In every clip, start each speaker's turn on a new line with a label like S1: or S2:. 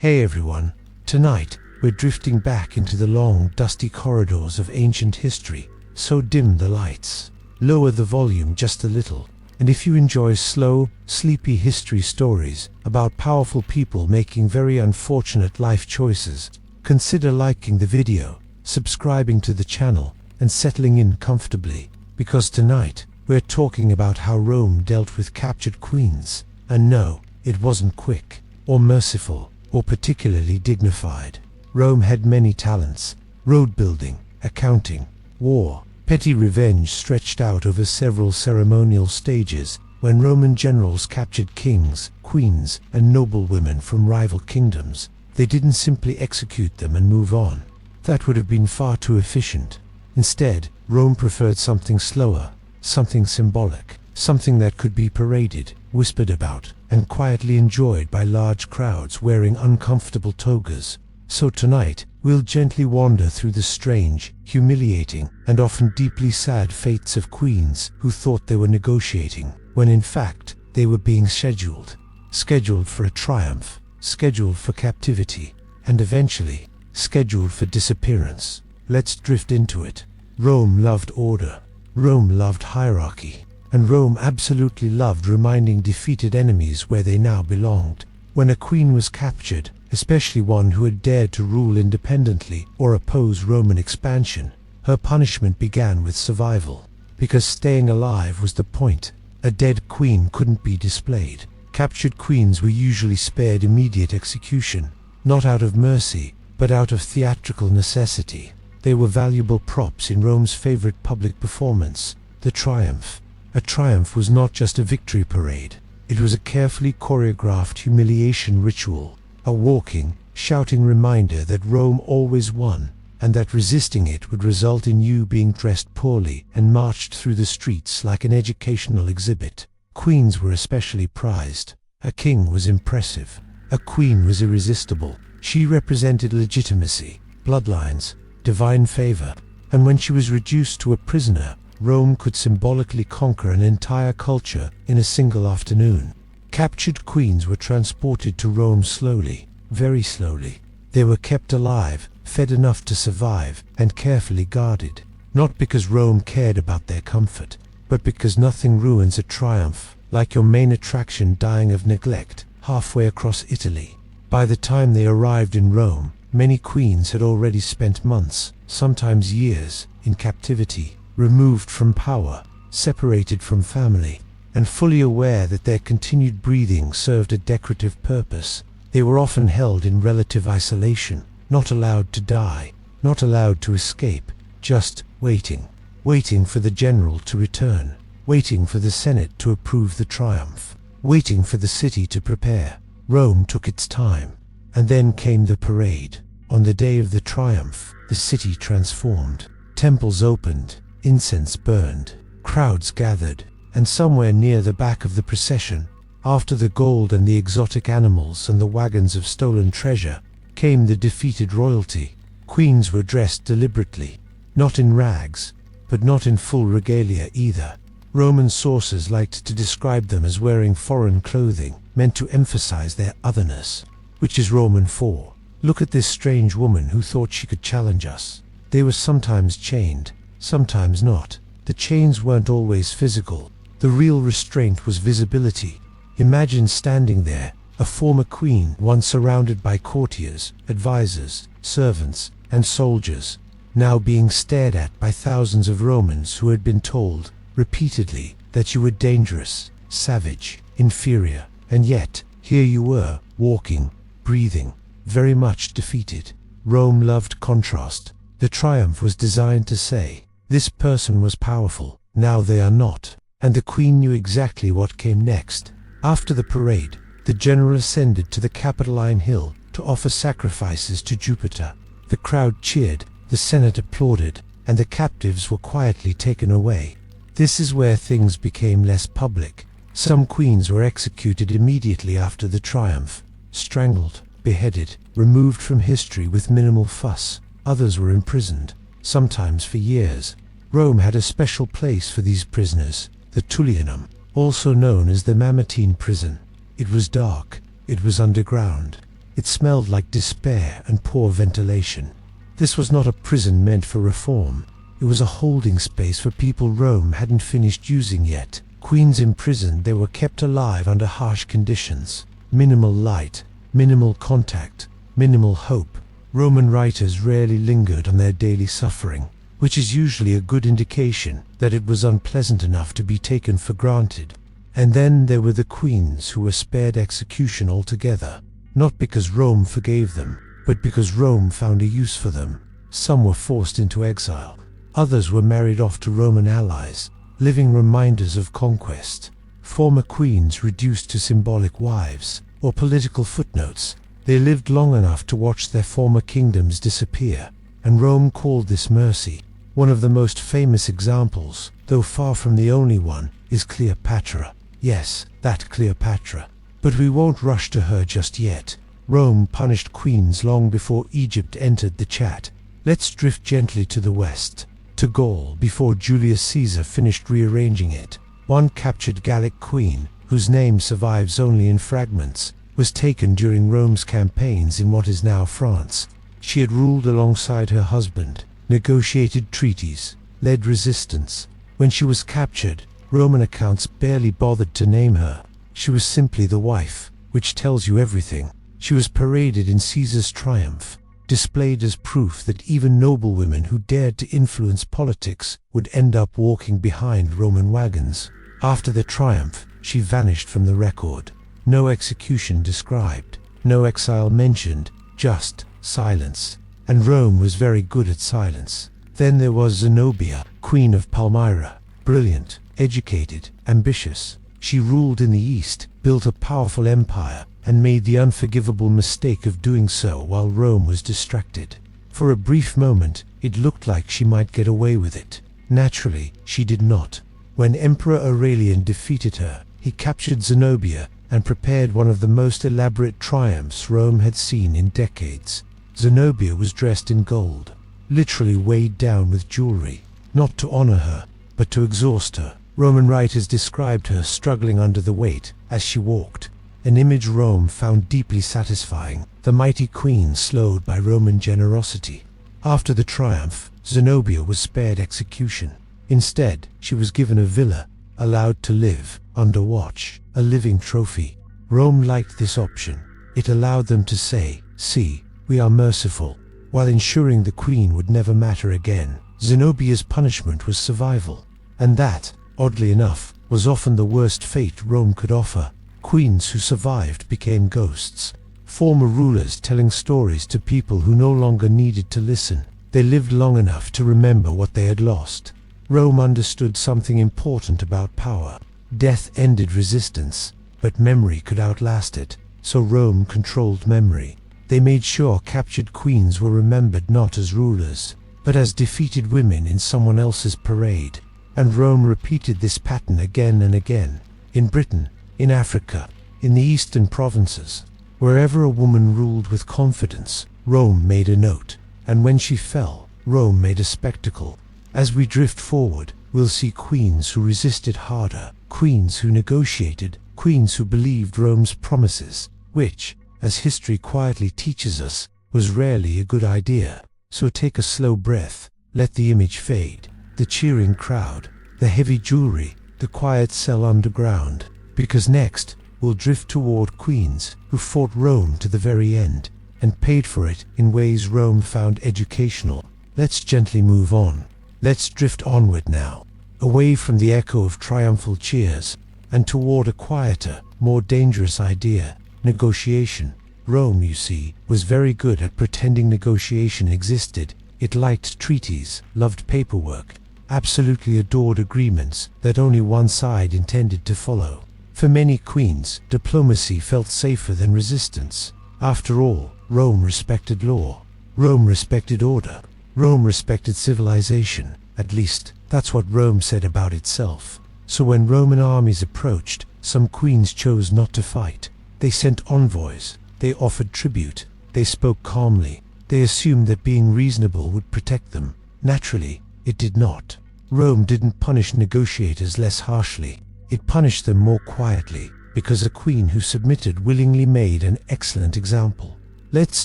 S1: Hey everyone, tonight we're drifting back into the long, dusty corridors of ancient history, so dim the lights. Lower the volume just a little, and if you enjoy slow, sleepy history stories about powerful people making very unfortunate life choices, consider liking the video, subscribing to the channel, and settling in comfortably, because tonight we're talking about how Rome dealt with captured queens. And no, it wasn't quick, or merciful, or particularly dignified. Rome had many talents: road building, accounting, war, petty revenge stretched out over several ceremonial stages. When Roman generals captured kings, queens, and noblewomen from rival kingdoms, they didn't simply execute them and move on. That would have been far too efficient. Instead, Rome preferred something slower, something symbolic, something that could be paraded, whispered about, and quietly enjoyed by large crowds wearing uncomfortable togas. So tonight, we'll gently wander through the strange, humiliating, and often deeply sad fates of queens who thought they were negotiating, when in fact, they were being scheduled. Scheduled for a triumph, scheduled for captivity, and eventually, scheduled for disappearance. Let's drift into it. Rome loved order. Rome loved hierarchy. And Rome absolutely loved reminding defeated enemies where they now belonged. When a queen was captured, especially one who had dared to rule independently or oppose Roman expansion, her punishment began with survival. Because staying alive was the point. A dead queen couldn't be displayed. Captured queens were usually spared immediate execution, not out of mercy, but out of theatrical necessity. They were valuable props in Rome's favorite public performance, the triumph. A triumph was not just a victory parade. It was a carefully choreographed humiliation ritual, a walking, shouting reminder that Rome always won, and that resisting it would result in you being dressed poorly and marched through the streets like an educational exhibit. Queens were especially prized. A king was impressive. A queen was irresistible. She represented legitimacy, bloodlines, divine favor, and when she was reduced to a prisoner, Rome could symbolically conquer an entire culture in a single afternoon. Captured queens were transported to Rome slowly, very slowly. They were kept alive, fed enough to survive, and carefully guarded. Not because Rome cared about their comfort, but because nothing ruins a triumph like your main attraction dying of neglect halfway across Italy. By the time they arrived in Rome, many queens had already spent months, sometimes years, in captivity, removed from power, separated from family, and fully aware that their continued breathing served a decorative purpose. They were often held in relative isolation, not allowed to die, not allowed to escape, just waiting. Waiting for the general to return, waiting for the Senate to approve the triumph, waiting for the city to prepare. Rome took its time, and then came the parade. On the day of the triumph, the city transformed. Temples opened, incense burned, crowds gathered, and somewhere near the back of the procession, after the gold and the exotic animals and the wagons of stolen treasure, came the defeated royalty. Queens were dressed deliberately, not in rags, but not in full regalia either. Roman sources liked to describe them as wearing foreign clothing, meant to emphasize their otherness, which is Roman for, look at this strange woman who thought she could challenge us. They were sometimes chained, sometimes not. The chains weren't always physical. The real restraint was visibility. Imagine standing there, a former queen once surrounded by courtiers, advisors, servants, and soldiers, now being stared at by thousands of Romans who had been told, repeatedly, that you were dangerous, savage, inferior, and yet, here you were, walking, breathing, very much defeated. Rome loved contrast. The triumph was designed to say, this person was powerful, now they are not, and the queen knew exactly what came next. After the parade, the general ascended to the Capitoline Hill to offer sacrifices to Jupiter. The crowd cheered, the Senate applauded, and the captives were quietly taken away. This is where things became less public. Some queens were executed immediately after the triumph, strangled, beheaded, removed from history with minimal fuss. Others were imprisoned, sometimes for years. Rome had a special place for these prisoners, the Tullianum, also known as the Mamertine prison. It was dark, it was underground. It smelled like despair and poor ventilation. This was not a prison meant for reform. It was a holding space for people Rome hadn't finished using yet. Queens imprisoned, they were kept alive under harsh conditions. Minimal light, minimal contact, minimal hope. Roman writers rarely lingered on their daily suffering, which is usually a good indication that it was unpleasant enough to be taken for granted. And then there were the queens who were spared execution altogether, not because Rome forgave them, but because Rome found a use for them. Some were forced into exile. Others were married off to Roman allies, living reminders of conquest. Former queens reduced to symbolic wives, or political footnotes. They lived long enough to watch their former kingdoms disappear, and Rome called this mercy. One of the most famous examples, though far from the only one, is Cleopatra. Yes, that Cleopatra. But we won't rush to her just yet. Rome punished queens long before Egypt entered the chat. Let's drift gently to the west, to Gaul, before Julius Caesar finished rearranging it. One captured Gallic queen, whose name survives only in fragments, was taken during Rome's campaigns in what is now France. She had ruled alongside her husband, negotiated treaties, led resistance. When she was captured, Roman accounts barely bothered to name her. She was simply the wife, which tells you everything. She was paraded in Caesar's triumph, displayed as proof that even noblewomen who dared to influence politics would end up walking behind Roman wagons. After the triumph, she vanished from the record. No execution described, no exile mentioned, just silence. And Rome was very good at silence. Then there was Zenobia, Queen of Palmyra, brilliant, educated, ambitious. She ruled in the East, built a powerful empire, and made the unforgivable mistake of doing so while Rome was distracted. For a brief moment, it looked like she might get away with it. Naturally, she did not. When Emperor Aurelian defeated her, he captured Zenobia and prepared one of the most elaborate triumphs Rome had seen in decades. Zenobia was dressed in gold, literally weighed down with jewelry, not to honor her, but to exhaust her. Roman writers described her struggling under the weight as she walked, an image Rome found deeply satisfying, the mighty queen slowed by Roman generosity. After the triumph, Zenobia was spared execution. Instead, she was given a villa, allowed to live under watch, a living trophy. Rome liked this option. It allowed them to say, "See, we are merciful," while ensuring the queen would never matter again. Zenobia's punishment was survival, and that, oddly enough, was often the worst fate Rome could offer. Queens who survived became ghosts, former rulers telling stories to people who no longer needed to listen. They lived long enough to remember what they had lost. Rome understood something important about power. Death ended resistance, but memory could outlast it, so Rome controlled memory. They made sure captured queens were remembered not as rulers, but as defeated women in someone else's parade. And Rome repeated this pattern again and again. In Britain, in Africa, in the eastern provinces. Wherever a woman ruled with confidence, Rome made a note. And when she fell, Rome made a spectacle. As we drift forward, we'll see queens who resisted harder, queens who negotiated, queens who believed Rome's promises, which, as history quietly teaches us, was rarely a good idea. So take a slow breath, let the image fade. The cheering crowd, the heavy jewelry, the quiet cell underground. Because next, we'll drift toward queens who fought Rome to the very end, and paid for it in ways Rome found educational. Let's gently move on. Let's drift onward now, away from the echo of triumphal cheers, and toward a quieter, more dangerous idea, negotiation. Rome, you see, was very good at pretending negotiation existed. It liked treaties, loved paperwork, absolutely adored agreements that only one side intended to follow. For many queens, diplomacy felt safer than resistance. After all, Rome respected law. Rome respected order. Rome respected civilization. At least, that's what Rome said about itself. So when Roman armies approached, some queens chose not to fight. They sent envoys. They offered tribute. They spoke calmly. They assumed that being reasonable would protect them. Naturally, it did not. Rome didn't punish negotiators less harshly. It punished them more quietly, because a queen who submitted willingly made an excellent example. let's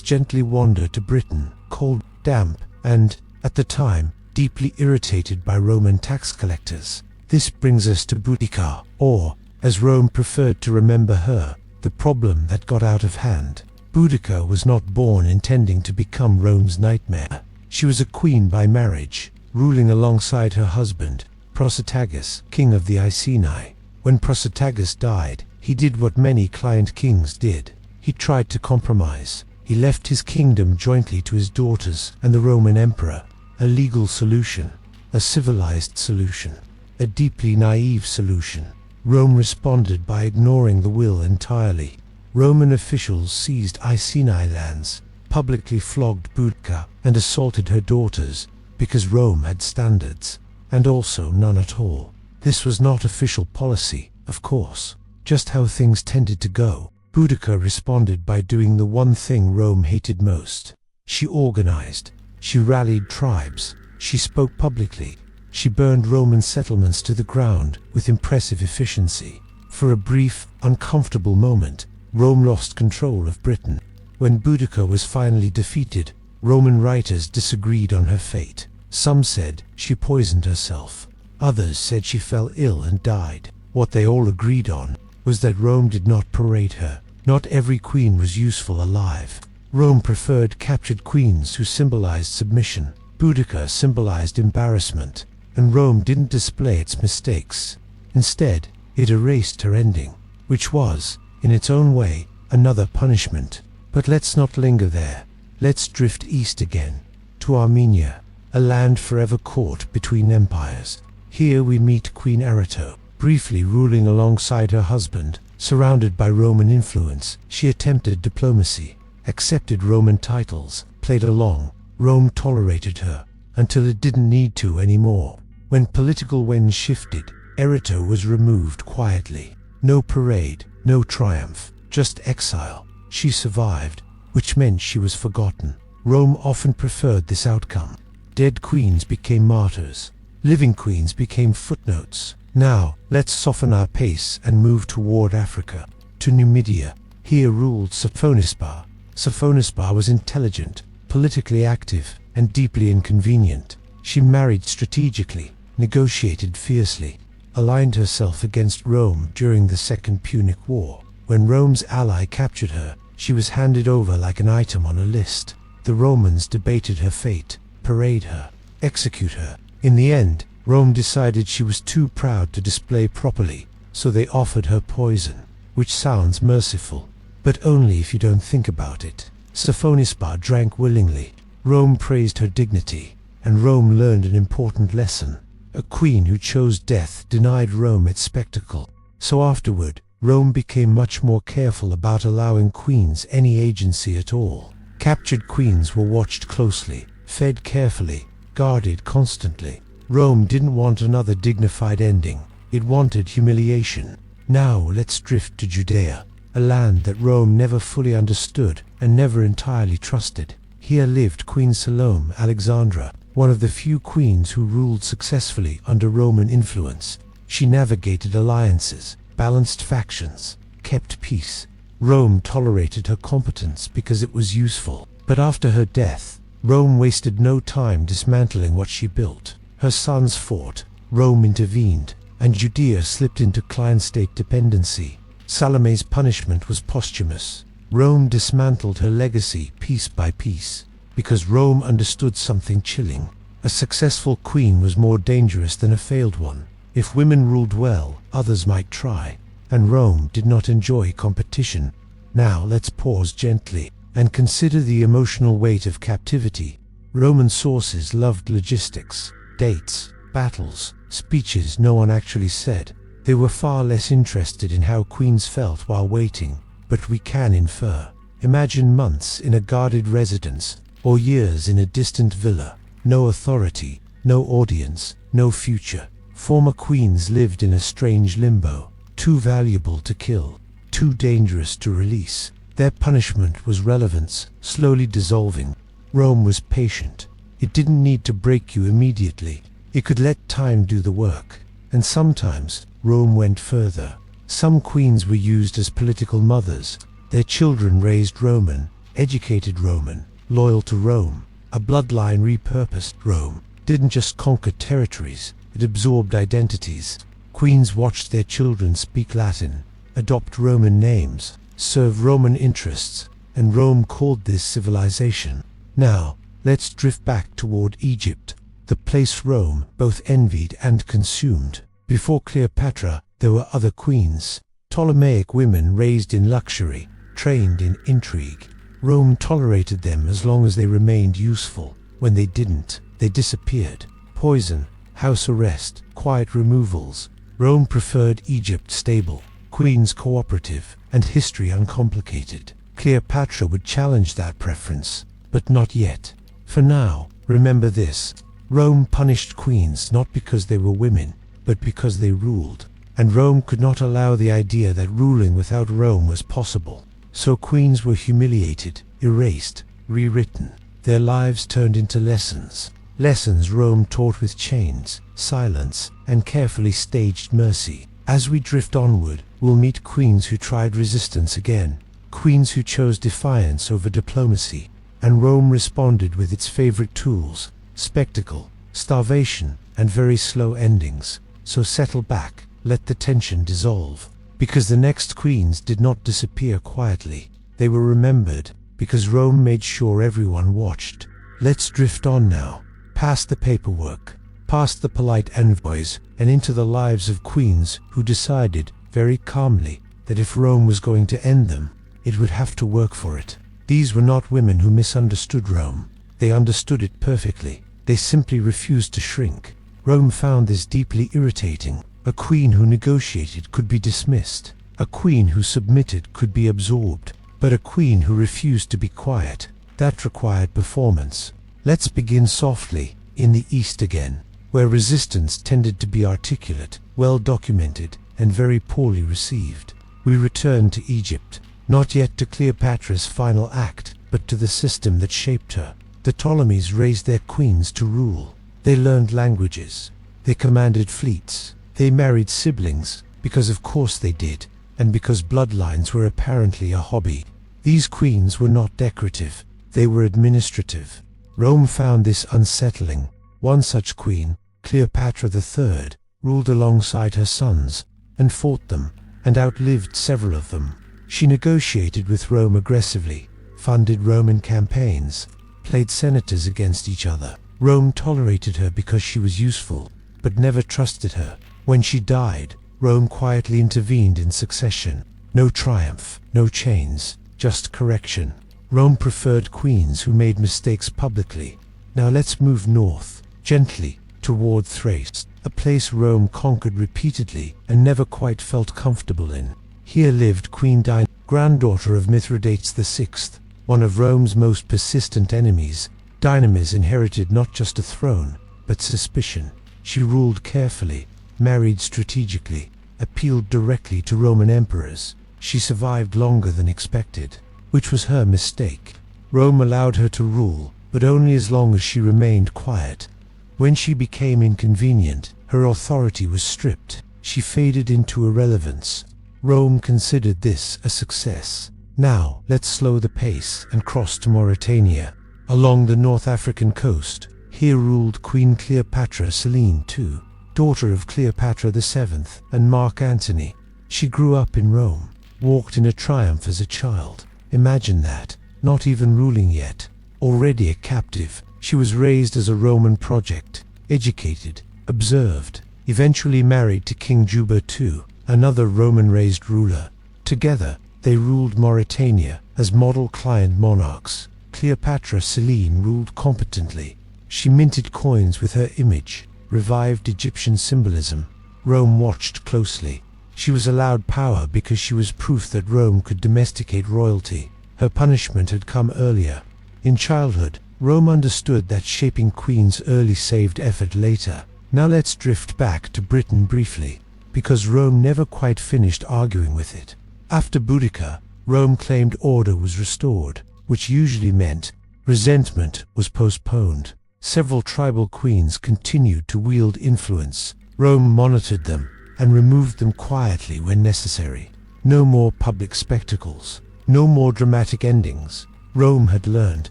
S1: gently wander to Britain, cold, damp, and, at the time, deeply irritated by Roman tax collectors. This brings us to Boudica, or, as Rome preferred to remember her, the problem that got out of hand. Boudica was not born intending to become Rome's nightmare. She was a queen by marriage, ruling alongside her husband, Protestagus, king of the Iceni. When Protestagus died, he did what many client kings did. He tried to compromise. He left his kingdom jointly to his daughters and the Roman emperor. A legal solution, a civilized solution, a deeply naive solution. Rome responded by ignoring the will entirely. Roman officials seized Iceni lands, publicly flogged Boudica, and assaulted her daughters, because Rome had standards, and also none at all. This was not official policy, of course, just how things tended to go. Boudica responded by doing the one thing Rome hated most. She organized, she rallied tribes, she spoke publicly, she burned Roman settlements to the ground with impressive efficiency. For a brief, uncomfortable moment, Rome lost control of Britain. When Boudica was finally defeated, Roman writers disagreed on her fate. Some said she poisoned herself. Others said she fell ill and died. What they all agreed on was that Rome did not parade her. Not every queen was useful alive. Rome preferred captured queens who symbolized submission. Boudica symbolized embarrassment, and Rome didn't display its mistakes. Instead, it erased her ending, which was, in its own way, another punishment. But let's not linger there. Let's drift east again, to Armenia, a land forever caught between empires. Here we meet Queen Erato. Briefly ruling alongside her husband, surrounded by Roman influence, she attempted diplomacy, accepted Roman titles, played along. Rome tolerated her, until it didn't need to anymore. When political winds shifted, Erato was removed quietly. No parade, no triumph, just exile. She survived, which meant she was forgotten. Rome often preferred this outcome. Dead queens became martyrs. Living queens became footnotes. Now, let's soften our pace and move toward Africa, to Numidia. Here ruled Sophonisba. Sophonisba was intelligent, politically active, and deeply inconvenient. She married strategically, negotiated fiercely, aligned herself against Rome during the Second Punic War. When Rome's ally captured her, she was handed over like an item on a list. The Romans debated her fate, parade her, execute her. In the end, Rome decided she was too proud to display properly, so they offered her poison, which sounds merciful, but only if you don't think about it. Sophonisba drank willingly. Rome praised her dignity, and Rome learned an important lesson. A queen who chose death denied Rome its spectacle. So afterward, Rome became much more careful about allowing queens any agency at all. Captured queens were watched closely, fed carefully, guarded constantly. Rome didn't want another dignified ending. It wanted humiliation. Now let's drift to Judea, a land that Rome never fully understood and never entirely trusted. Here lived Queen Salome Alexandra, one of the few queens who ruled successfully under Roman influence. She navigated alliances, balanced factions, kept peace. Rome tolerated her competence because it was useful. But after her death, Rome wasted no time dismantling what she built. Her sons fought, Rome intervened, and Judea slipped into client-state dependency. Salome's punishment was posthumous. Rome dismantled her legacy piece by piece, because Rome understood something chilling. A successful queen was more dangerous than a failed one. If women ruled well, others might try, and Rome did not enjoy competition. Now let's pause gently and consider the emotional weight of captivity. Roman sources loved logistics, dates, battles, speeches no one actually said. They were far less interested in how queens felt while waiting, but we can infer. Imagine months in a guarded residence, or years in a distant villa. No authority, no audience, no future. Former queens lived in a strange limbo, too valuable to kill, too dangerous to release. Their punishment was relevance, slowly dissolving. Rome was patient. It didn't need to break you immediately. It could let time do the work. And sometimes, Rome went further. Some queens were used as political mothers. Their children raised Roman, educated Roman, loyal to Rome, a bloodline repurposed. Rome didn't just conquer territories, it absorbed identities. Queens watched their children speak Latin, adopt Roman names, serve Roman interests, and Rome called this civilization. Now, let's drift back toward Egypt, the place Rome both envied and consumed. Before Cleopatra, there were other queens, Ptolemaic women raised in luxury, trained in intrigue. Rome tolerated them as long as they remained useful. When they didn't, they disappeared. Poison, house arrest, quiet removals. Rome preferred Egypt stable, queens cooperative, and history uncomplicated. Cleopatra would challenge that preference, but not yet. For now, remember this: Rome punished queens not because they were women, but because they ruled. And Rome could not allow the idea that ruling without Rome was possible. So queens were humiliated, erased, rewritten. Their lives turned into lessons. Lessons Rome taught with chains, silence, and carefully staged mercy. As we drift onward, we'll meet queens who tried resistance again, queens who chose defiance over diplomacy, and Rome responded with its favorite tools: spectacle, starvation, and very slow endings. So settle back, let the tension dissolve, because the next queens did not disappear quietly. They were remembered, because Rome made sure everyone watched. Let's drift on now, past the paperwork, past the polite envoys, and into the lives of queens who decided, very calmly, that if Rome was going to end them, it would have to work for it. These were not women who misunderstood Rome. They understood it perfectly. They simply refused to shrink. Rome found this deeply irritating. A queen who negotiated could be dismissed. A queen who submitted could be absorbed. But a queen who refused to be quiet, that required performance. Let's begin softly, in the East again, where resistance tended to be articulate, well documented, and very poorly received. We return to Egypt, not yet to Cleopatra's final act, but to the system that shaped her. The Ptolemies raised their queens to rule. They learned languages. They commanded fleets. They married siblings, because of course they did, and because bloodlines were apparently a hobby. These queens were not decorative, they were administrative. Rome found this unsettling. One such queen, Cleopatra III, ruled alongside her sons, and fought them, and outlived several of them. She negotiated with Rome aggressively, funded Roman campaigns, played senators against each other. Rome tolerated her because she was useful, but never trusted her. When she died, Rome quietly intervened in succession. No triumph, no chains, just correction. Rome preferred queens who made mistakes publicly. Now let's move north, gently, toward Thrace, a place Rome conquered repeatedly and never quite felt comfortable in. Here lived Queen Diana, granddaughter of Mithridates VI, one of Rome's most persistent enemies. Dynamis inherited not just a throne, but suspicion. She ruled carefully, married strategically, appealed directly to Roman emperors. She survived longer than expected, which was her mistake. Rome allowed her to rule, but only as long as she remained quiet. When she became inconvenient, her authority was stripped. She faded into irrelevance. Rome considered this a success. Now, let's slow the pace and cross to Mauritania. Along the North African coast, here ruled Queen Cleopatra Selene II, daughter of Cleopatra VII and Mark Antony. She grew up in Rome, walked in a triumph as a child. Imagine that, not even ruling yet. Already a captive, she was raised as a Roman project, educated, observed, eventually married to King Juba II, another Roman-raised ruler. Together, they ruled Mauritania as model client monarchs. Cleopatra Selene ruled competently. She minted coins with her image, revived Egyptian symbolism. Rome watched closely. She was allowed power because she was proof that Rome could domesticate royalty. Her punishment had come earlier. In childhood, Rome understood that shaping queens early saved effort later. Now let's drift back to Britain briefly, because Rome never quite finished arguing with it. After Boudica, Rome claimed order was restored, which usually meant resentment was postponed. Several tribal queens continued to wield influence. Rome monitored them and removed them quietly when necessary. No more public spectacles. No more dramatic endings. Rome had learned.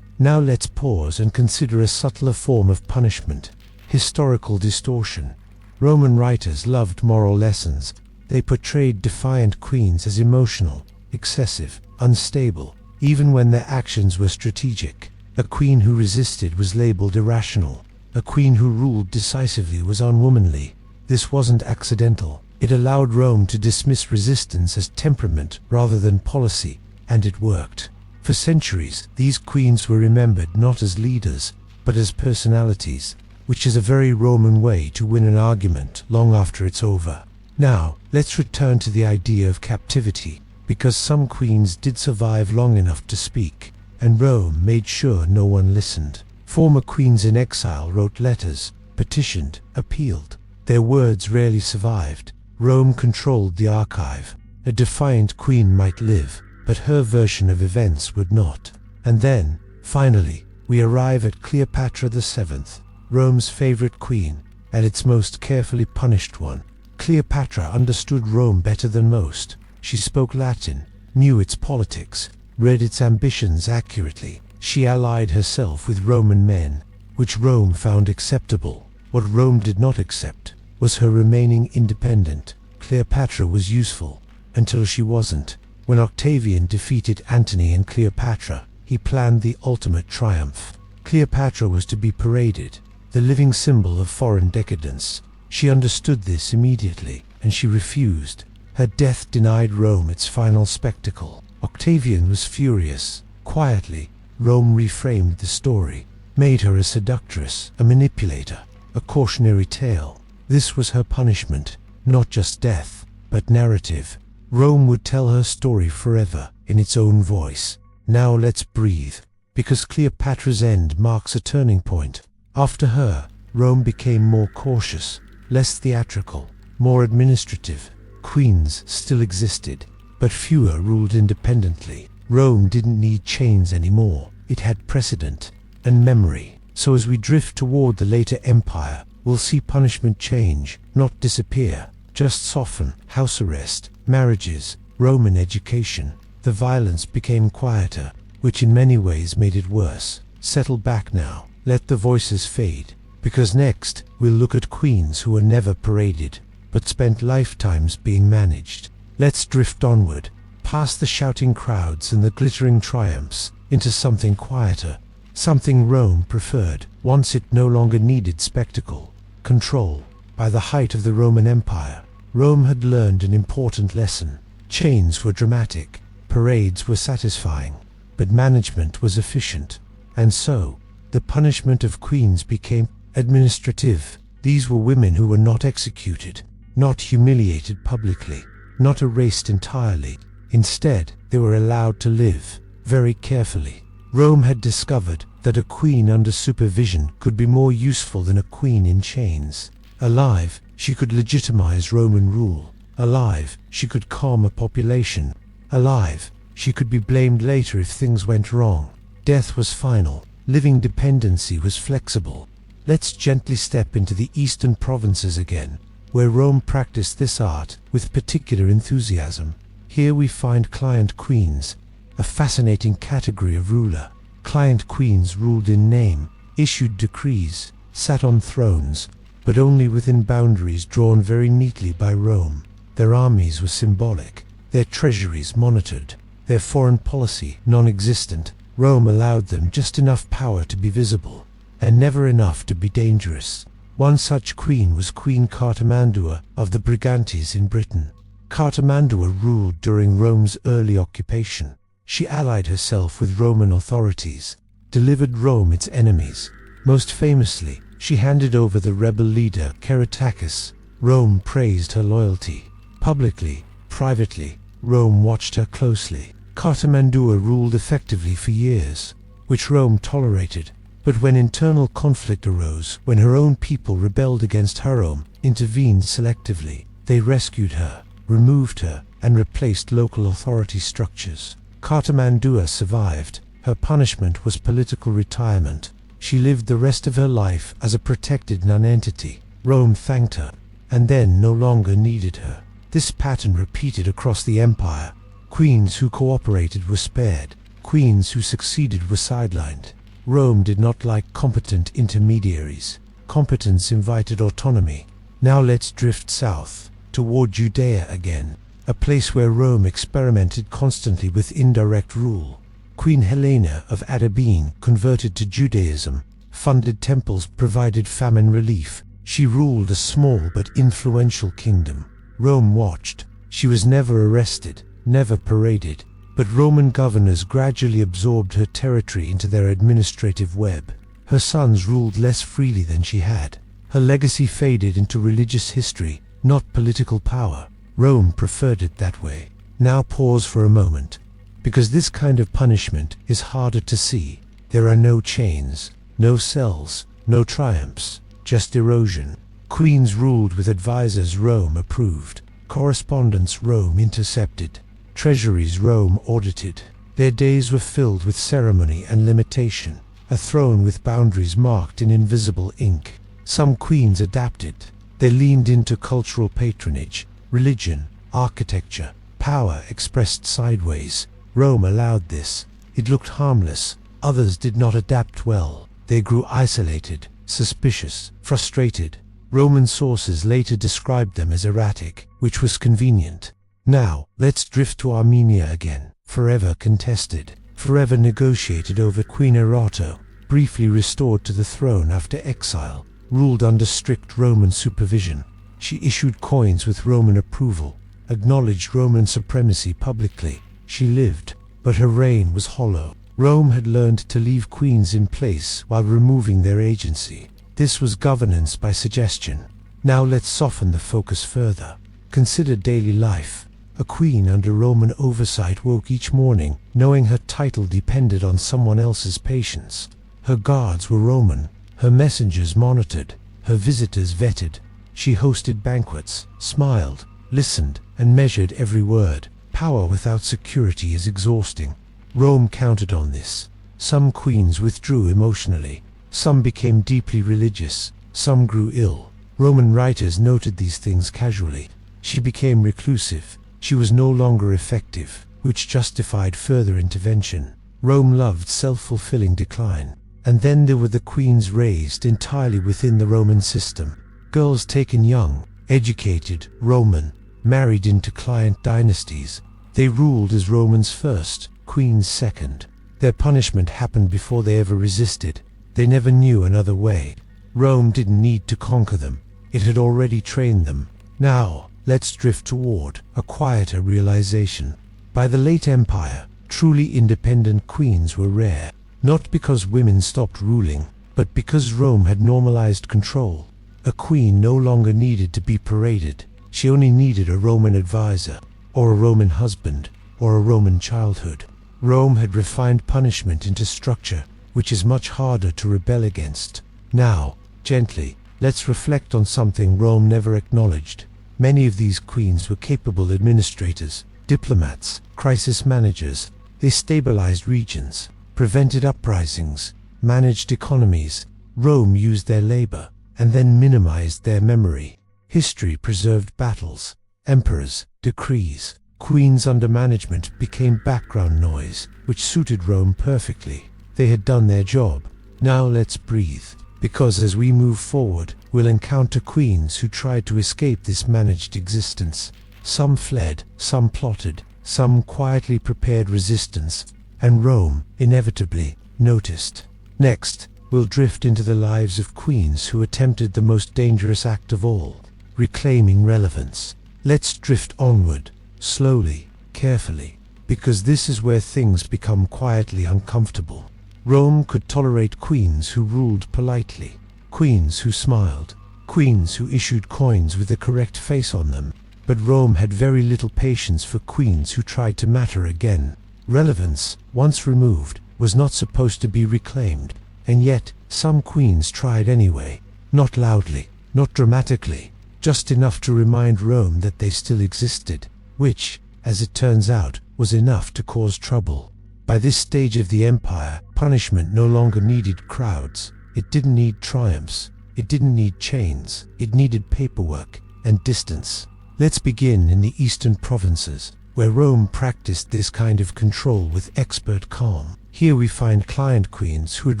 S1: Now let's pause and consider a subtler form of punishment: historical distortion. Roman writers loved moral lessons. They portrayed defiant queens as emotional, excessive, unstable, even when their actions were strategic. A queen who resisted was labeled irrational. A queen who ruled decisively was unwomanly. This wasn't accidental. It allowed Rome to dismiss resistance as temperament rather than policy, and it worked. For centuries, these queens were remembered not as leaders, but as personalities, which is a very Roman way to win an argument long after it's over. Now, let's return to the idea of captivity, because some queens did survive long enough to speak, and Rome made sure no one listened. Former queens in exile wrote letters, petitioned, appealed. Their words rarely survived. Rome controlled the archive. A defiant queen might live, but her version of events would not. And then, finally, we arrive at Cleopatra VII, Rome's favorite queen, and its most carefully punished one. Cleopatra understood Rome better than most. She spoke Latin, knew its politics, read its ambitions accurately. She allied herself with Roman men, which Rome found acceptable. What Rome did not accept was her remaining independent. Cleopatra was useful until she wasn't. When Octavian defeated Antony and Cleopatra, he planned the ultimate triumph. Cleopatra was to be paraded, the living symbol of foreign decadence. She understood this immediately, and she refused. Her death denied Rome its final spectacle. Octavian was furious. Quietly, Rome reframed the story, made her a seductress, a manipulator, a cautionary tale. This was her punishment, not just death, but narrative. Rome would tell her story forever, in its own voice. Now let's breathe, because Cleopatra's end marks a turning point. After her, Rome became more cautious, less theatrical, more administrative. Queens still existed, but fewer ruled independently. Rome didn't need chains anymore. It had precedent and memory. So as we drift toward the later empire, we'll see punishment change, not disappear, just soften. House arrest, marriages, Roman education. The violence became quieter, which in many ways made it worse. Settle back now, let the voices fade, because next we'll look at queens who were never paraded, but spent lifetimes being managed. Let's drift onward, past the shouting crowds and the glittering triumphs, into something quieter, something Rome preferred, once it no longer needed spectacle, control. By the height of the Roman Empire, Rome had learned an important lesson. Chains were dramatic, parades were satisfying, but management was efficient. And so, the punishment of queens became administrative. These were women who were not executed, not humiliated publicly, not erased entirely. Instead, they were allowed to live, very carefully. Rome had discovered that a queen under supervision could be more useful than a queen in chains. Alive, she could legitimize Roman rule. Alive, she could calm a population. Alive, she could be blamed later if things went wrong. Death was final. Living dependency was flexible. Let's gently step into the eastern provinces again, where Rome practiced this art with particular enthusiasm. Here we find client queens, a fascinating category of ruler. Client queens ruled in name, issued decrees, sat on thrones, but only within boundaries drawn very neatly by Rome. Their armies were symbolic, their treasuries monitored, their foreign policy non-existent. Rome allowed them just enough power to be visible, and never enough to be dangerous. One such queen was Queen Cartimandua of the Brigantes in Britain. Cartimandua ruled during Rome's early occupation. She allied herself with Roman authorities, delivered Rome its enemies. Most famously, she handed over the rebel leader Caratacus. Rome praised her loyalty. Publicly, privately, Rome watched her closely. Cartimandua ruled effectively for years, which Rome tolerated. But when internal conflict arose, when her own people rebelled against her, Rome intervened selectively. They rescued her, removed her, and replaced local authority structures. Cartimandua survived. Her punishment was political retirement. She lived the rest of her life as a protected nonentity. Rome thanked her, and then no longer needed her. This pattern repeated across the empire. Queens who cooperated were spared. queens who succeeded were sidelined. Rome did not like competent intermediaries. Competence invited autonomy. Now let's drift south, toward Judea again, a place where Rome experimented constantly with indirect rule. Queen Helena of Adabene converted to Judaism, funded temples, provided famine relief. She ruled a small but influential kingdom. Rome watched. She was never arrested, never paraded, but Roman governors gradually absorbed her territory into their administrative web. Her sons ruled less freely than she had. Her legacy faded into religious history, not political power. Rome preferred it that way. Now pause for a moment, because this kind of punishment is harder to see. There are no chains, no cells, no triumphs, just erosion. Queens ruled with advisors Rome approved, correspondence Rome intercepted, treasuries Rome audited. Their days were filled with ceremony and limitation, a throne with boundaries marked in invisible ink. Some queens adapted. They leaned into cultural patronage, religion, architecture, power expressed sideways. Rome allowed this. It looked harmless. Others did not adapt well. They grew isolated, suspicious, frustrated. Roman sources later described them as erratic, which was convenient. Now, let's drift to Armenia again, forever contested, forever negotiated over. Queen Erato, briefly restored to the throne after exile, ruled under strict Roman supervision. She issued coins with Roman approval, acknowledged Roman supremacy publicly. She lived, but her reign was hollow. Rome had learned to leave queens in place while removing their agency. This was governance by suggestion. Now let's soften the focus further. Consider daily life. A queen under Roman oversight woke each morning, knowing her title depended on someone else's patience. Her guards were Roman, her messengers monitored, her visitors vetted. She hosted banquets, smiled, listened, and measured every word. Power without security is exhausting. Rome counted on this. Some queens withdrew emotionally. Some became deeply religious. Some grew ill. Roman writers noted these things casually. She became reclusive. She was no longer effective, which justified further intervention. Rome loved self-fulfilling decline. And then there were the queens raised entirely within the Roman system. Girls taken young, educated, Roman, married into client dynasties. They ruled as Romans first, queens second. Their punishment happened before they ever resisted. They never knew another way. Rome didn't need to conquer them. It had already trained them. Now, let's drift toward a quieter realization. By the late Empire, truly independent queens were rare. Not because women stopped ruling, but because Rome had normalized control. A queen no longer needed to be paraded. She only needed a Roman advisor, or a Roman husband, or a Roman childhood. Rome had refined punishment into structure, which is much harder to rebel against. Now, gently, let's reflect on something Rome never acknowledged. Many of these queens were capable administrators, diplomats, crisis managers. They stabilized regions, prevented uprisings, managed economies. Rome used their labor, and then minimized their memory. History preserved battles, emperors, decrees. Queens under management became background noise, which suited Rome perfectly. They had done their job. Now let's breathe, because as we move forward, we'll encounter queens who tried to escape this managed existence. Some fled, some plotted, some quietly prepared resistance, and Rome, inevitably, noticed. Next, we'll drift into the lives of queens who attempted the most dangerous act of all, reclaiming relevance. Let's drift onward, slowly, carefully, because this is where things become quietly uncomfortable. Rome could tolerate queens who ruled politely, queens who smiled, queens who issued coins with the correct face on them. But Rome had very little patience for queens who tried to matter again. Relevance, once removed, was not supposed to be reclaimed, and yet some queens tried anyway. Not loudly, not dramatically, just enough to remind Rome that they still existed, which, as it turns out, was enough to cause trouble. By this stage of the empire, punishment no longer needed crowds. It didn't need triumphs. It didn't need chains. It needed paperwork and distance. Let's begin in the eastern provinces. where Rome practiced this kind of control with expert calm. Here we find client queens who had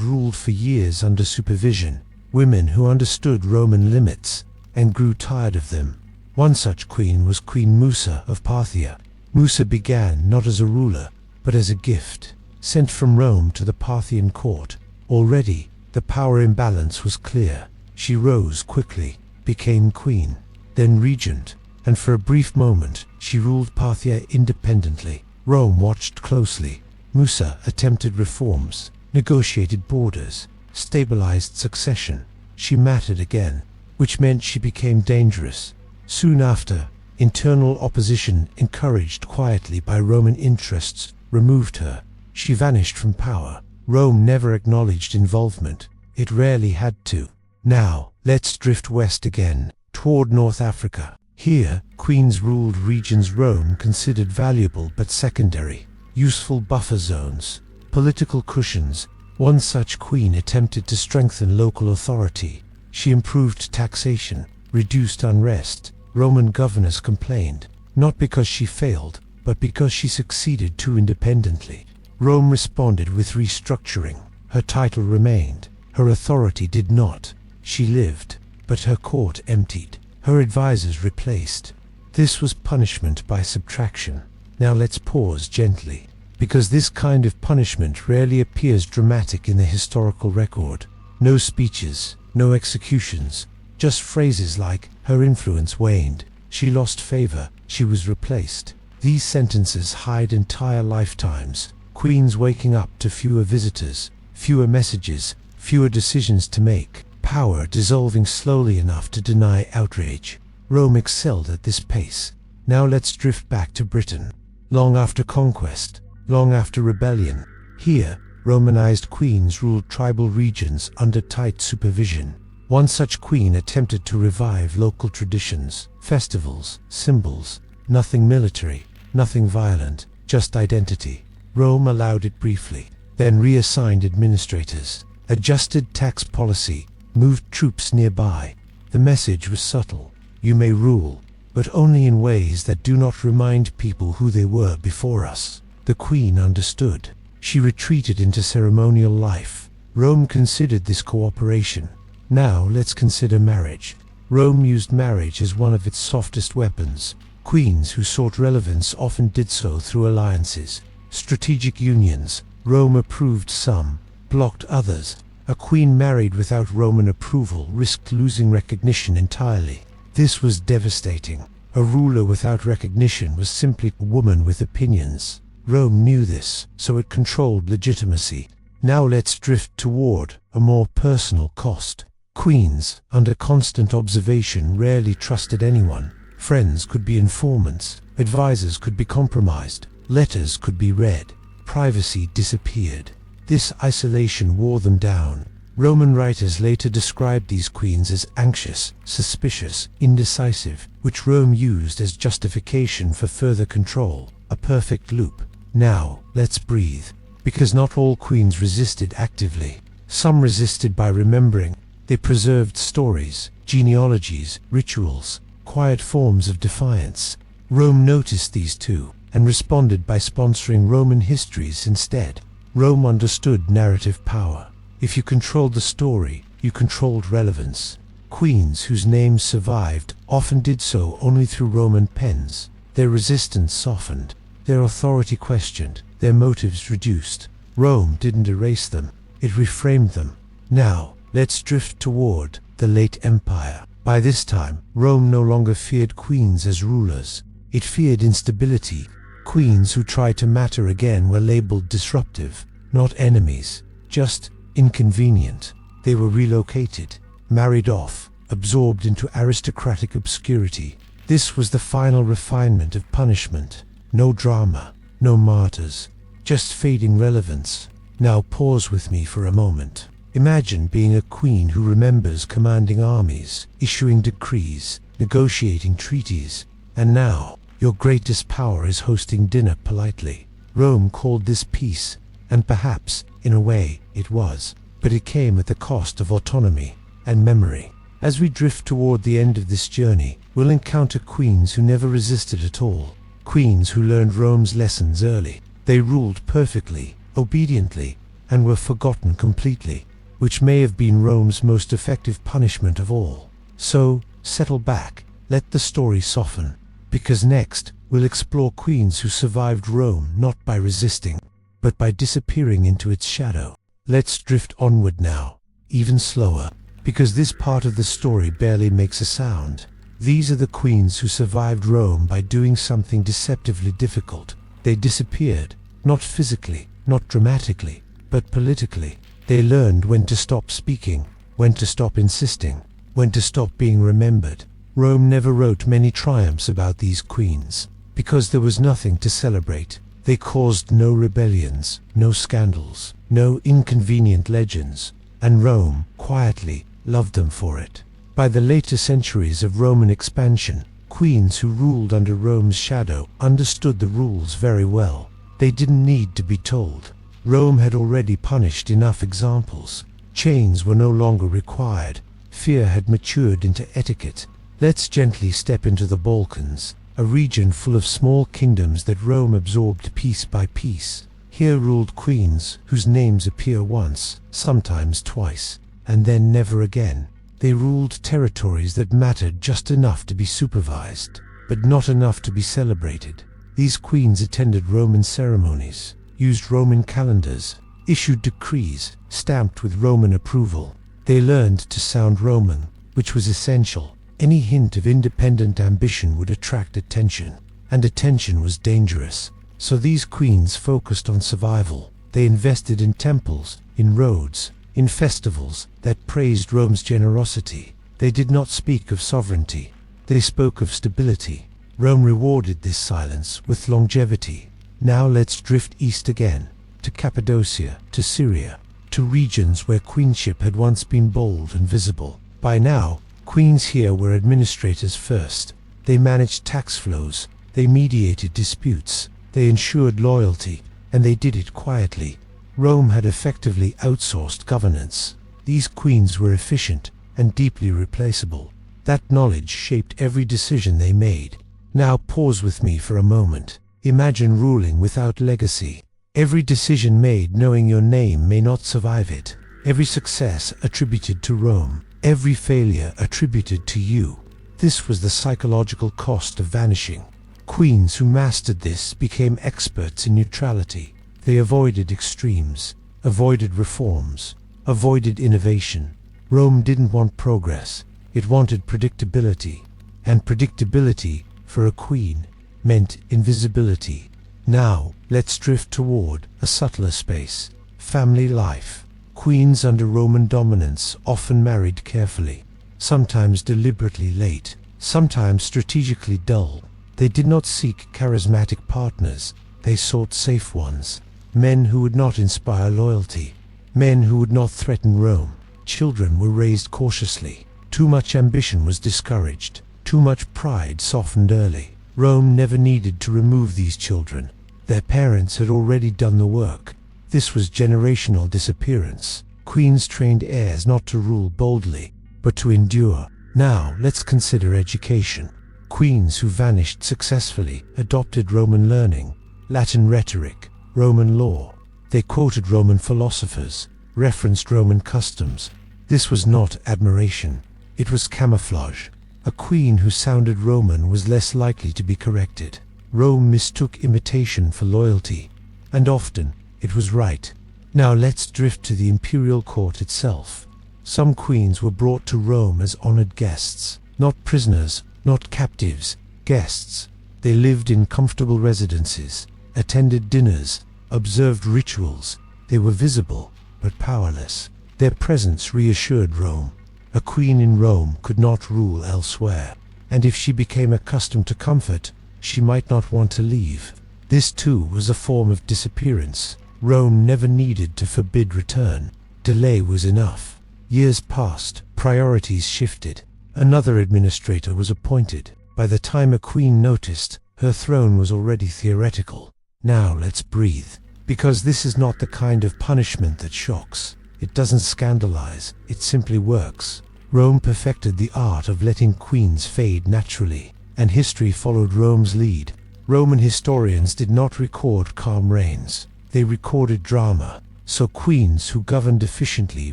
S1: ruled for years under supervision, women who understood Roman limits and grew tired of them. One such queen was Queen Musa of Parthia. Musa began not as a ruler, but as a gift, sent from Rome to the Parthian court. Already, the power imbalance was clear. She rose quickly, became queen, then regent, and for a brief moment, she ruled Parthia independently. Rome watched closely. Musa attempted reforms, negotiated borders, stabilized succession. She mattered again, which meant she became dangerous. Soon after, internal opposition, encouraged quietly by Roman interests, removed her. She vanished from power. Rome never acknowledged involvement. It rarely had to. Now, let's drift west again, toward North Africa. Here, queens ruled regions Rome considered valuable but secondary. Useful buffer zones, political cushions. One such queen attempted to strengthen local authority. She improved taxation, reduced unrest. Roman governors complained, not because she failed, but because she succeeded too independently. Rome responded with restructuring. Her title remained. Her authority did not. She lived, but her court emptied. Her advisors replaced. This was punishment by subtraction. Now let's pause gently, because this kind of punishment rarely appears dramatic in the historical record. No speeches, no executions, just phrases like, her influence waned, she lost favor, she was replaced. These sentences hide entire lifetimes. Queens waking up to fewer visitors, fewer messages, fewer decisions to make. Power dissolving slowly enough to deny outrage. Rome excelled at this pace. Now let's drift back to Britain. Long after conquest, long after rebellion, here, Romanized queens ruled tribal regions under tight supervision. One such queen attempted to revive local traditions, festivals, symbols. Nothing military, nothing violent, just identity. Rome allowed it briefly, then reassigned administrators, adjusted tax policy, moved troops nearby. The message was subtle. You may rule, but only in ways that do not remind people who they were before us. The queen understood. She retreated into ceremonial life. Rome considered this cooperation. Now let's consider marriage. Rome used marriage as one of its softest weapons. Queens who sought relevance often did so through alliances, strategic unions. Rome approved some, blocked others. A queen married without Roman approval risked losing recognition entirely. This was devastating. A ruler without recognition was simply a woman with opinions. Rome knew this, so it controlled legitimacy. Now let's drift toward a more personal cost. Queens, under constant observation, rarely trusted anyone. Friends could be informants, advisors could be compromised, letters could be read, privacy disappeared. This isolation wore them down. Roman writers later described these queens as anxious, suspicious, indecisive, which Rome used as justification for further control. A perfect loop. Now, let's breathe. Because not all queens resisted actively. Some resisted by remembering. They preserved stories, genealogies, rituals, quiet forms of defiance. Rome noticed these too, and responded by sponsoring Roman histories instead. Rome understood narrative power. If you controlled the story, you controlled relevance. Queens whose names survived often did so only through Roman pens. Their resistance softened, their authority questioned, their motives reduced. Rome didn't erase them, it reframed them. Now, let's drift toward the late Empire. By this time, Rome no longer feared queens as rulers. It feared instability. Queens who tried to matter again were labeled disruptive, not enemies, just inconvenient. They were relocated, married off, absorbed into aristocratic obscurity. This was the final refinement of punishment. No drama, no martyrs, just fading relevance. Now pause with me for a moment. Imagine being a queen who remembers commanding armies, issuing decrees, negotiating treaties, and now your greatest power is hosting dinner politely. Rome called this peace, and perhaps, in a way, it was, but it came at the cost of autonomy and memory. As we drift toward the end of this journey, we'll encounter queens who never resisted at all. Queens who learned Rome's lessons early. They ruled perfectly, obediently, and were forgotten completely, which may have been Rome's most effective punishment of all. So, settle back, let the story soften, because next we'll explore queens who survived Rome not by resisting, but by disappearing into its shadow. Let's drift onward now, even slower, because this part of the story barely makes a sound. These are the queens who survived Rome by doing something deceptively difficult. They disappeared, not physically, not dramatically, but politically. They learned when to stop speaking, when to stop insisting, when to stop being remembered. Rome never wrote many triumphs about these queens, because there was nothing to celebrate. They caused no rebellions, no scandals, no inconvenient legends, and Rome, quietly, loved them for it. By the later centuries of Roman expansion, queens who ruled under Rome's shadow understood the rules very well. They didn't need to be told. Rome had already punished enough examples. Chains were no longer required. Fear had matured into etiquette. Let's gently step into the Balkans, a region full of small kingdoms that Rome absorbed piece by piece. Here ruled queens whose names appear once, sometimes twice, and then never again. They ruled territories that mattered just enough to be supervised, but not enough to be celebrated. These queens attended Roman ceremonies, used Roman calendars, issued decrees, stamped with Roman approval. They learned to sound Roman, which was essential. Any hint of independent ambition would attract attention, and attention was dangerous. So these queens focused on survival. They invested in temples, in roads, in festivals that praised Rome's generosity. They did not speak of sovereignty. They spoke of stability. Rome rewarded this silence with longevity. Now let's drift east again, to Cappadocia, to Syria, to regions where queenship had once been bold and visible. By now, queens here were administrators first. They managed tax flows, they mediated disputes, they ensured loyalty, and they did it quietly. Rome had effectively outsourced governance. These queens were efficient and deeply replaceable. That knowledge shaped every decision they made. Now pause with me for a moment. Imagine ruling without legacy. Every decision made knowing your name may not survive it. Every success attributed to Rome. Every failure attributed to you. This was the psychological cost of vanishing. Queens who mastered this became experts in neutrality. They avoided extremes, avoided reforms, avoided innovation. Rome didn't want progress. It wanted predictability. And predictability, for a queen, meant invisibility. Now, let's drift toward a subtler space. Family life. Queens under Roman dominance often married carefully, sometimes deliberately late, sometimes strategically dull. They did not seek charismatic partners. They sought safe ones. Men who would not inspire loyalty. Men who would not threaten Rome. Children were raised cautiously. Too much ambition was discouraged. Too much pride softened early. Rome never needed to remove these children. Their parents had already done the work. This was generational disappearance. Queens trained heirs not to rule boldly, but to endure. Now let's consider education. Queens who vanished successfully adopted Roman learning, Latin rhetoric, Roman law. They quoted Roman philosophers, referenced Roman customs. This was not admiration. It was camouflage. A queen who sounded Roman was less likely to be corrected. Rome mistook imitation for loyalty, and often it was right. Now let's drift to the imperial court itself. Some queens were brought to Rome as honored guests, not prisoners, not captives, guests. They lived in comfortable residences, attended dinners, observed rituals. They were visible, but powerless. Their presence reassured Rome. A queen in Rome could not rule elsewhere, and if she became accustomed to comfort, she might not want to leave. This too was a form of disappearance. Rome never needed to forbid return. Delay was enough. Years passed, priorities shifted. Another administrator was appointed. By the time a queen noticed, her throne was already theoretical. Now let's breathe, because this is not the kind of punishment that shocks. It doesn't scandalize, it simply works. Rome perfected the art of letting queens fade naturally, and history followed Rome's lead. Roman historians did not record calm reigns. They recorded drama. So queens who governed efficiently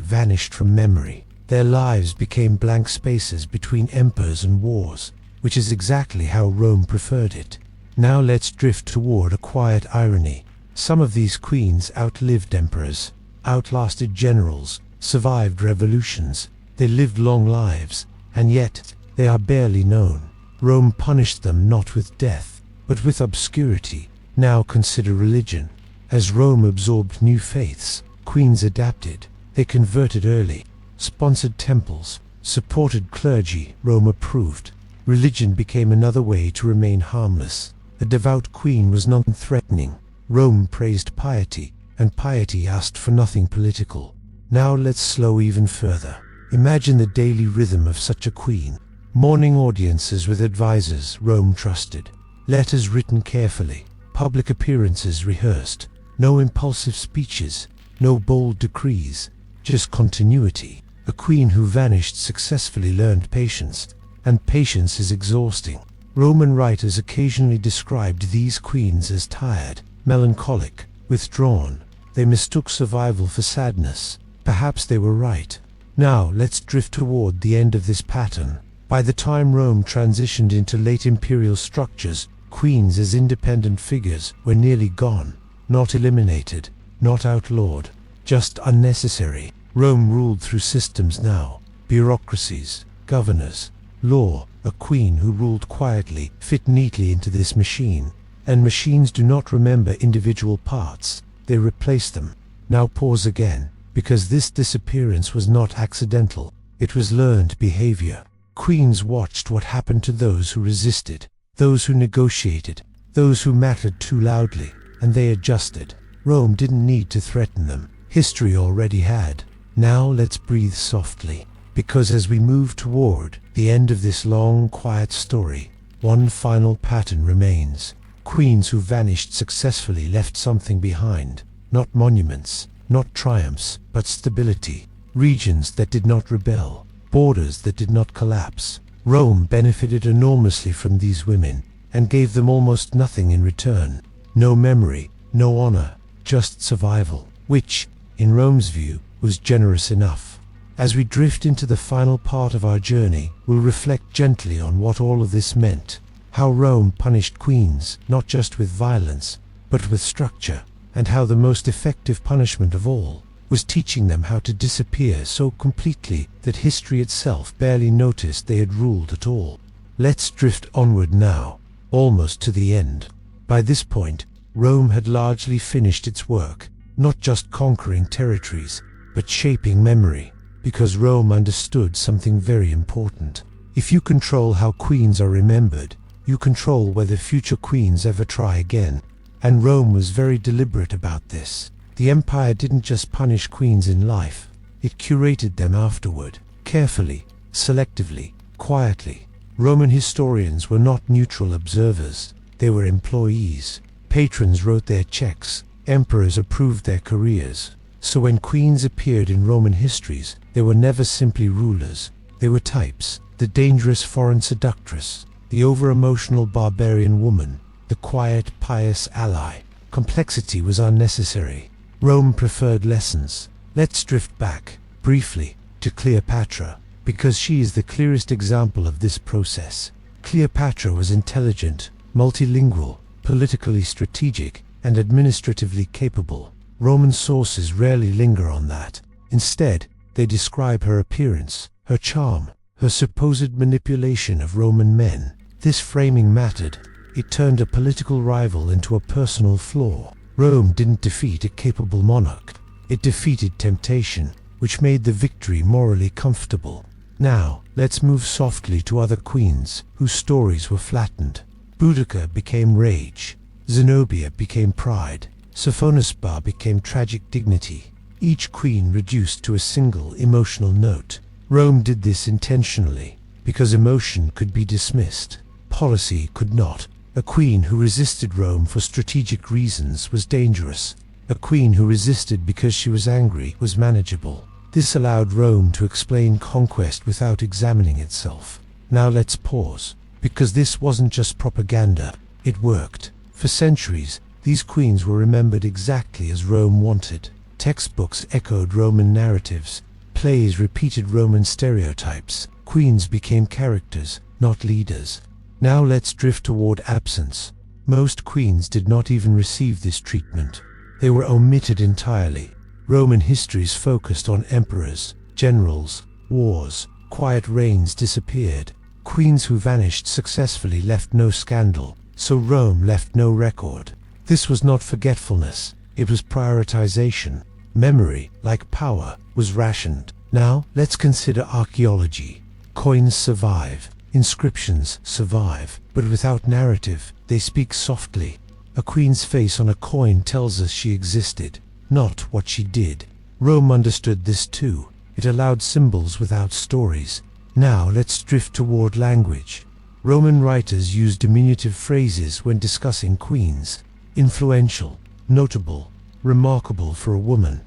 S1: vanished from memory. Their lives became blank spaces between empires and wars, which is exactly how Rome preferred it. Now let's drift toward a quiet irony. Some of these queens outlived emperors, outlasted generals, survived revolutions. They lived long lives, and yet they are barely known. Rome punished them not with death, but with obscurity. Now consider religion. As Rome absorbed new faiths, queens adapted. They converted early, sponsored temples, supported clergy Rome approved. Religion became another way to remain harmless. A devout queen was non-threatening. Rome praised piety, and piety asked for nothing political. Now let's slow even further. Imagine the daily rhythm of such a queen. Morning audiences with advisors Rome trusted. Letters written carefully. Public appearances rehearsed. No impulsive speeches, no bold decrees, just continuity. A queen who vanished successfully learned patience, and patience is exhausting. Roman writers occasionally described these queens as tired, melancholic, withdrawn. They mistook survival for sadness. Perhaps they were right. Now let's drift toward the end of this pattern. By the time Rome transitioned into late imperial structures, queens as independent figures were nearly gone. Not eliminated, not outlawed, just unnecessary. Rome ruled through systems now, bureaucracies, governors, law. A queen who ruled quietly fit neatly into this machine. And machines do not remember individual parts, they replace them. Now pause again, because this disappearance was not accidental, it was learned behavior. Queens watched what happened to those who resisted, those who negotiated, those who mattered too loudly, and they adjusted. Rome didn't need to threaten them. History already had. Now let's breathe softly, because as we move toward the end of this long, quiet story, one final pattern remains. Queens who vanished successfully left something behind. Not monuments, not triumphs, but stability. Regions that did not rebel. Borders that did not collapse. Rome benefited enormously from these women, and gave them almost nothing in return. No memory, no honor, just survival, which, in Rome's view, was generous enough. As we drift into the final part of our journey, we'll reflect gently on what all of this meant. How Rome punished queens, not just with violence, but with structure, and how the most effective punishment of all was teaching them how to disappear so completely that history itself barely noticed they had ruled at all. Let's drift onward now, almost to the end. By this point, Rome had largely finished its work, not just conquering territories, but shaping memory, because Rome understood something very important. If you control how queens are remembered, you control whether future queens ever try again. And Rome was very deliberate about this. The empire didn't just punish queens in life, it curated them afterward, carefully, selectively, quietly. Roman historians were not neutral observers, they were employees. Patrons wrote their checks, emperors approved their careers. So when queens appeared in Roman histories, they were never simply rulers. They were types: the dangerous foreign seductress, the over-emotional barbarian woman, the quiet, pious ally. Complexity was unnecessary. Rome preferred lessons. Let's drift back, briefly, to Cleopatra, because she is the clearest example of this process. Cleopatra was intelligent, multilingual, politically strategic, and administratively capable. Roman sources rarely linger on that. Instead, they describe her appearance, her charm, her supposed manipulation of Roman men. This framing mattered. It turned a political rival into a personal flaw. Rome didn't defeat a capable monarch. It defeated temptation, which made the victory morally comfortable. Now, let's move softly to other queens whose stories were flattened. Boudica became rage. Zenobia became pride. Sophonisba became tragic dignity. Each queen reduced to a single emotional note. Rome did this intentionally, because emotion could be dismissed. Policy could not. A queen who resisted Rome for strategic reasons was dangerous. A queen who resisted because she was angry was manageable. This allowed Rome to explain conquest without examining itself. Now let's pause, because this wasn't just propaganda. It worked. For centuries, these queens were remembered exactly as Rome wanted. Textbooks echoed Roman narratives. Plays repeated Roman stereotypes. Queens became characters, not leaders. Now let's drift toward absence. Most queens did not even receive this treatment. They were omitted entirely. Roman histories focused on emperors, generals, wars. Quiet reigns disappeared. Queens who vanished successfully left no scandal, so Rome left no record. This was not forgetfulness, it was prioritization. Memory, like power, was rationed. Now, let's consider archaeology. Coins survive, inscriptions survive, but without narrative, they speak softly. A queen's face on a coin tells us she existed, not what she did. Rome understood this too. It allowed symbols without stories. Now let's drift toward language. Roman writers used diminutive phrases when discussing queens. Influential, notable, remarkable for a woman.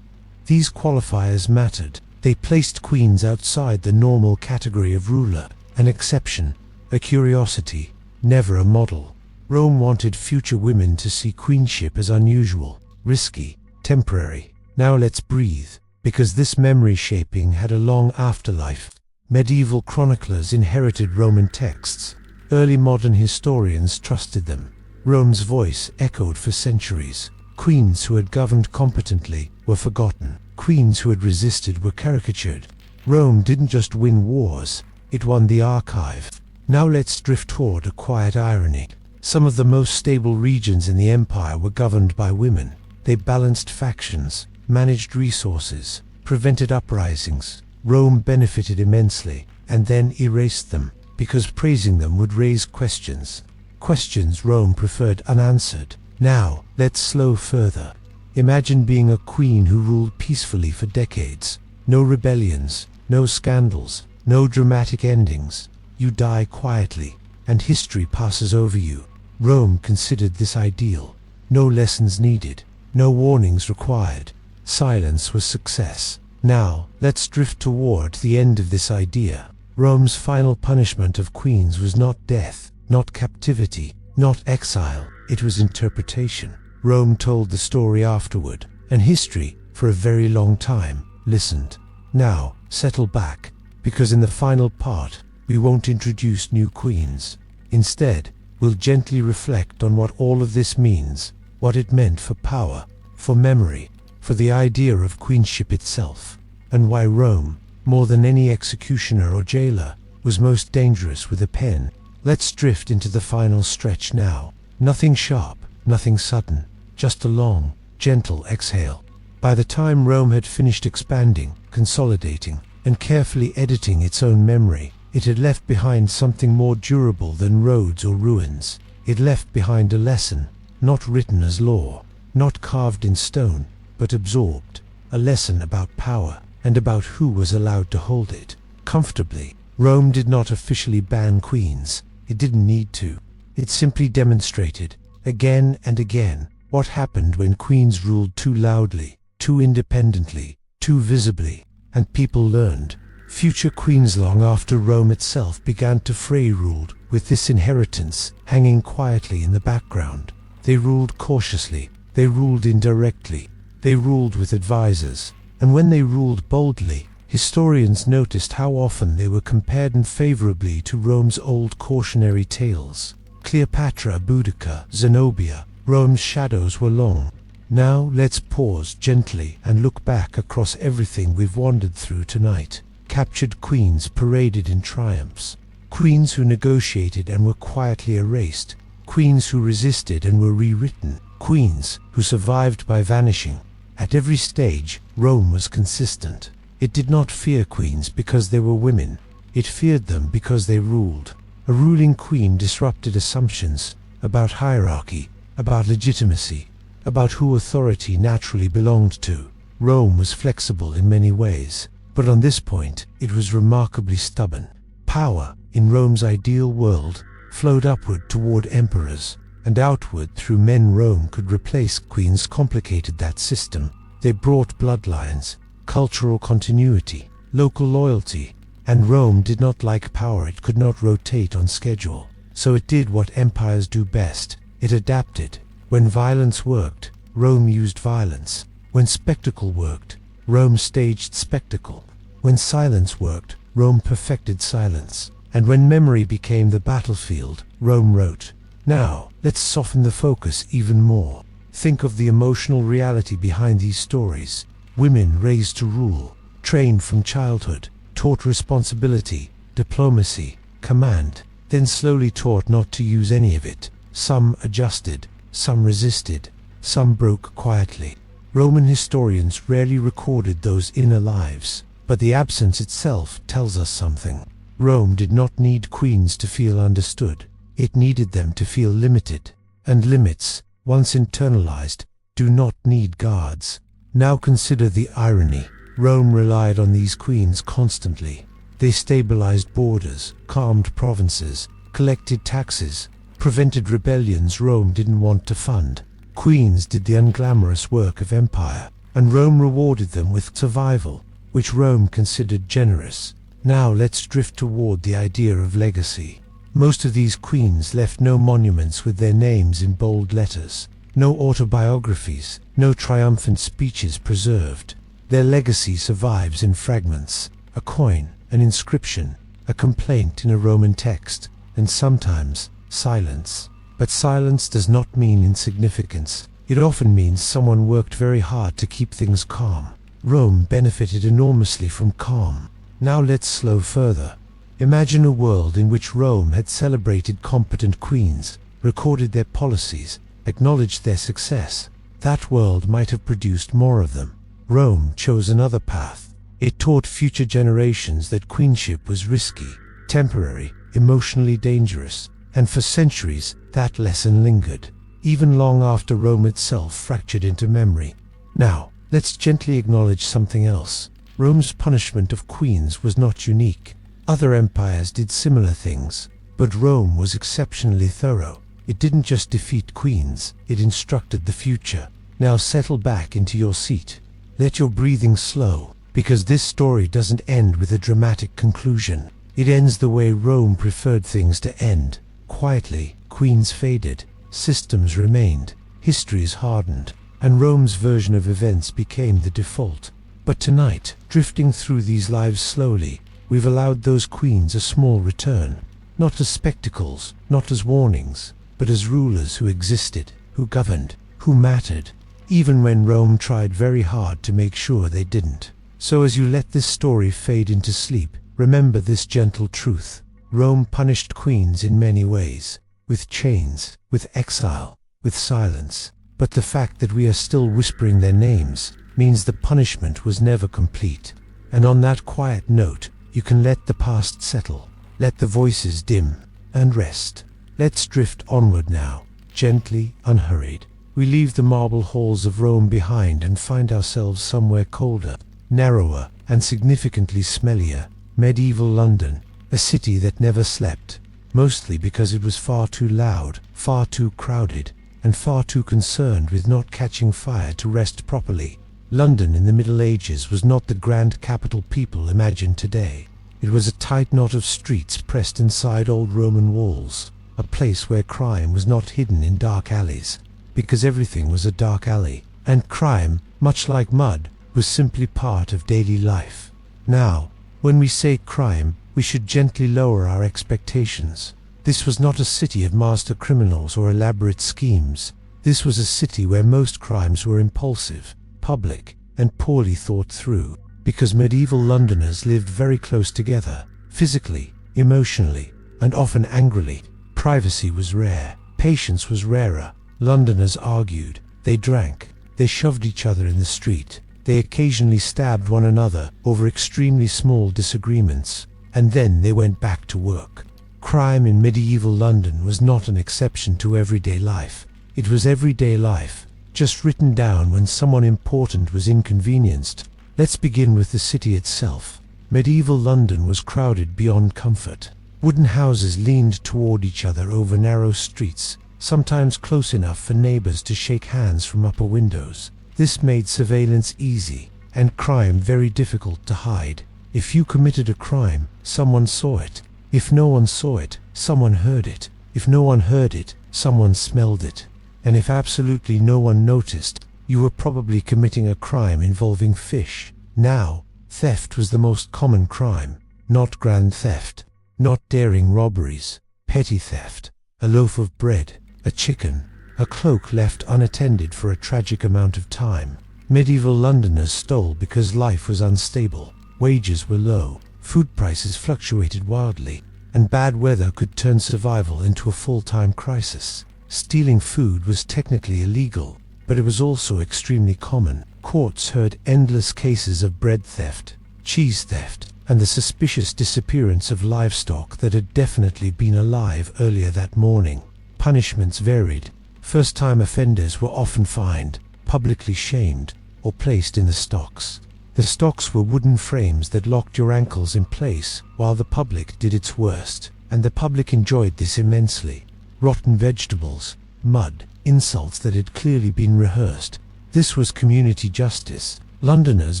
S1: These qualifiers mattered. They placed queens outside the normal category of ruler, an exception, a curiosity, never a model. Rome wanted future women to see queenship as unusual, risky, temporary. Now let's breathe, because this memory shaping had a long afterlife. Medieval chroniclers inherited Roman texts. Early modern historians trusted them. Rome's voice echoed for centuries. Queens who had governed competently were forgotten. Queens who had resisted were caricatured. Rome didn't just win wars, it won the archive. Now let's drift toward a quiet irony. Some of the most stable regions in the empire were governed by women. They balanced factions, managed resources, prevented uprisings. Rome benefited immensely, and then erased them, because praising them would raise questions. Questions Rome preferred unanswered. Now, let's slow further. Imagine being a queen who ruled peacefully for decades. No rebellions, no scandals, no dramatic endings. You die quietly, and history passes over you. Rome considered this ideal. No lessons needed, no warnings required. Silence was success. Now, let's drift toward the end of this idea. Rome's final punishment of queens was not death, not captivity, not exile. It was interpretation. Rome told the story afterward, and history, for a very long time, listened. Now, settle back, because in the final part, we won't introduce new queens. Instead, we'll gently reflect on what all of this means, what it meant for power, for memory, for the idea of queenship itself, and why Rome, more than any executioner or jailer, was most dangerous with a pen. Let's drift into the final stretch now. Nothing sharp, nothing sudden, just a long, gentle exhale. By the time Rome had finished expanding, consolidating, and carefully editing its own memory, it had left behind something more durable than roads or ruins. It left behind a lesson, not written as law, not carved in stone, but absorbed. A lesson about power, and about who was allowed to hold it, comfortably. Rome did not officially ban queens. It didn't need to. It simply demonstrated, again and again, what happened when queens ruled too loudly, too independently, too visibly, and people learned. Future queens long after Rome itself began to fray ruled with this inheritance hanging quietly in the background. They ruled cautiously, they ruled indirectly, they ruled with advisors, and when they ruled boldly, historians noticed how often they were compared unfavorably to Rome's old cautionary tales. Cleopatra, Boudica, Zenobia, Rome's shadows were long. Now let's pause gently and look back across everything we've wandered through tonight. Captured queens paraded in triumphs. Queens who negotiated and were quietly erased. Queens who resisted and were rewritten. Queens who survived by vanishing. At every stage, Rome was consistent. It did not fear queens because they were women. It feared them because they ruled. A ruling queen disrupted assumptions about hierarchy, about legitimacy, about who authority naturally belonged to. Rome was flexible in many ways, but on this point it was remarkably stubborn. Power, in Rome's ideal world, flowed upward toward emperors, and outward through men. Rome could replace queens complicated that system. They brought bloodlines, cultural continuity, local loyalty, and Rome did not like power it could not rotate on schedule. So it did what empires do best. it adapted. When violence worked, Rome used violence. When spectacle worked, Rome staged spectacle. When silence worked, Rome perfected silence. And when memory became the battlefield, Rome wrote. Now, let's soften the focus even more. Think of the emotional reality behind these stories. Women raised to rule, trained from childhood, taught responsibility, diplomacy, command, then slowly taught not to use any of it. Some adjusted, some resisted, some broke quietly. Roman historians rarely recorded those inner lives, but the absence itself tells us something. Rome did not need queens to feel understood. It needed them to feel limited. And limits, once internalized, do not need guards. Now consider the irony. Rome relied on these queens constantly. They stabilized borders, calmed provinces, collected taxes, prevented rebellions Rome didn't want to fund. Queens did the unglamorous work of empire, and Rome rewarded them with survival, which Rome considered generous. Now let's drift toward the idea of legacy. Most of these queens left no monuments with their names in bold letters, no autobiographies, no triumphant speeches preserved. Their legacy survives in fragments, a coin, an inscription, a complaint in a Roman text, and sometimes silence. But silence does not mean insignificance. It often means someone worked very hard to keep things calm. Rome benefited enormously from calm. Now let's slow further. Imagine a world in which Rome had celebrated competent queens, recorded their policies, acknowledged their success. That world might have produced more of them. Rome chose another path. It taught future generations that queenship was risky, temporary, emotionally dangerous, and for centuries that lesson lingered, even long after Rome itself fractured into memory. Now, let's gently acknowledge something else. Rome's punishment of queens was not unique. Other empires did similar things, but Rome was exceptionally thorough. It didn't just defeat queens, it instructed the future. Now settle back into your seat. Let your breathing slow, because this story doesn't end with a dramatic conclusion. It ends the way Rome preferred things to end. Quietly, queens faded, systems remained, histories hardened, and Rome's version of events became the default. But tonight, drifting through these lives slowly, we've allowed those queens a small return. Not as spectacles, not as warnings, but as rulers who existed, who governed, who mattered, even when Rome tried very hard to make sure they didn't. So as you let this story fade into sleep, remember this gentle truth. Rome punished queens in many ways, with chains, with exile, with silence. But the fact that we are still whispering their names means the punishment was never complete. And on that quiet note, you can let the past settle, let the voices dim, and rest. Let's drift onward now, gently, unhurried. We leave the marble halls of Rome behind and find ourselves somewhere colder, narrower, and significantly smellier. Medieval London, a city that never slept, mostly because it was far too loud, far too crowded, and far too concerned with not catching fire to rest properly. London in the Middle Ages was not the grand capital people imagine today. It was a tight knot of streets pressed inside old Roman walls, a place where crime was not hidden in dark alleys, because everything was a dark alley, and crime, much like mud, was simply part of daily life. Now, when we say crime, we should gently lower our expectations. This was not a city of master criminals or elaborate schemes. This was a city where most crimes were impulsive, public, and poorly thought through, because medieval Londoners lived very close together, physically, emotionally, and often angrily. Privacy was rare, patience was rarer. Londoners argued, they drank, they shoved each other in the street, they occasionally stabbed one another over extremely small disagreements, and then they went back to work. Crime in medieval London was not an exception to everyday life. It was everyday life, just written down when someone important was inconvenienced. Let's begin with the city itself. Medieval London was crowded beyond comfort. Wooden houses leaned toward each other over narrow streets, sometimes close enough for neighbors to shake hands from upper windows. This made surveillance easy, and crime very difficult to hide. If you committed a crime, someone saw it. If no one saw it, someone heard it. If no one heard it, someone smelled it. And if absolutely no one noticed, you were probably committing a crime involving fish. Now, theft was the most common crime, not grand theft, not daring robberies, petty theft, a loaf of bread, a chicken, a cloak left unattended for a tragic amount of time. Medieval Londoners stole because life was unstable, wages were low, food prices fluctuated wildly, and bad weather could turn survival into a full-time crisis. Stealing food was technically illegal, but it was also extremely common. Courts heard endless cases of bread theft, cheese theft, and the suspicious disappearance of livestock that had definitely been alive earlier that morning. Punishments varied. First-time offenders were often fined, publicly shamed, or placed in the stocks. The stocks were wooden frames that locked your ankles in place while the public did its worst, and the public enjoyed this immensely. Rotten vegetables, mud, insults that had clearly been rehearsed. This was community justice. Londoners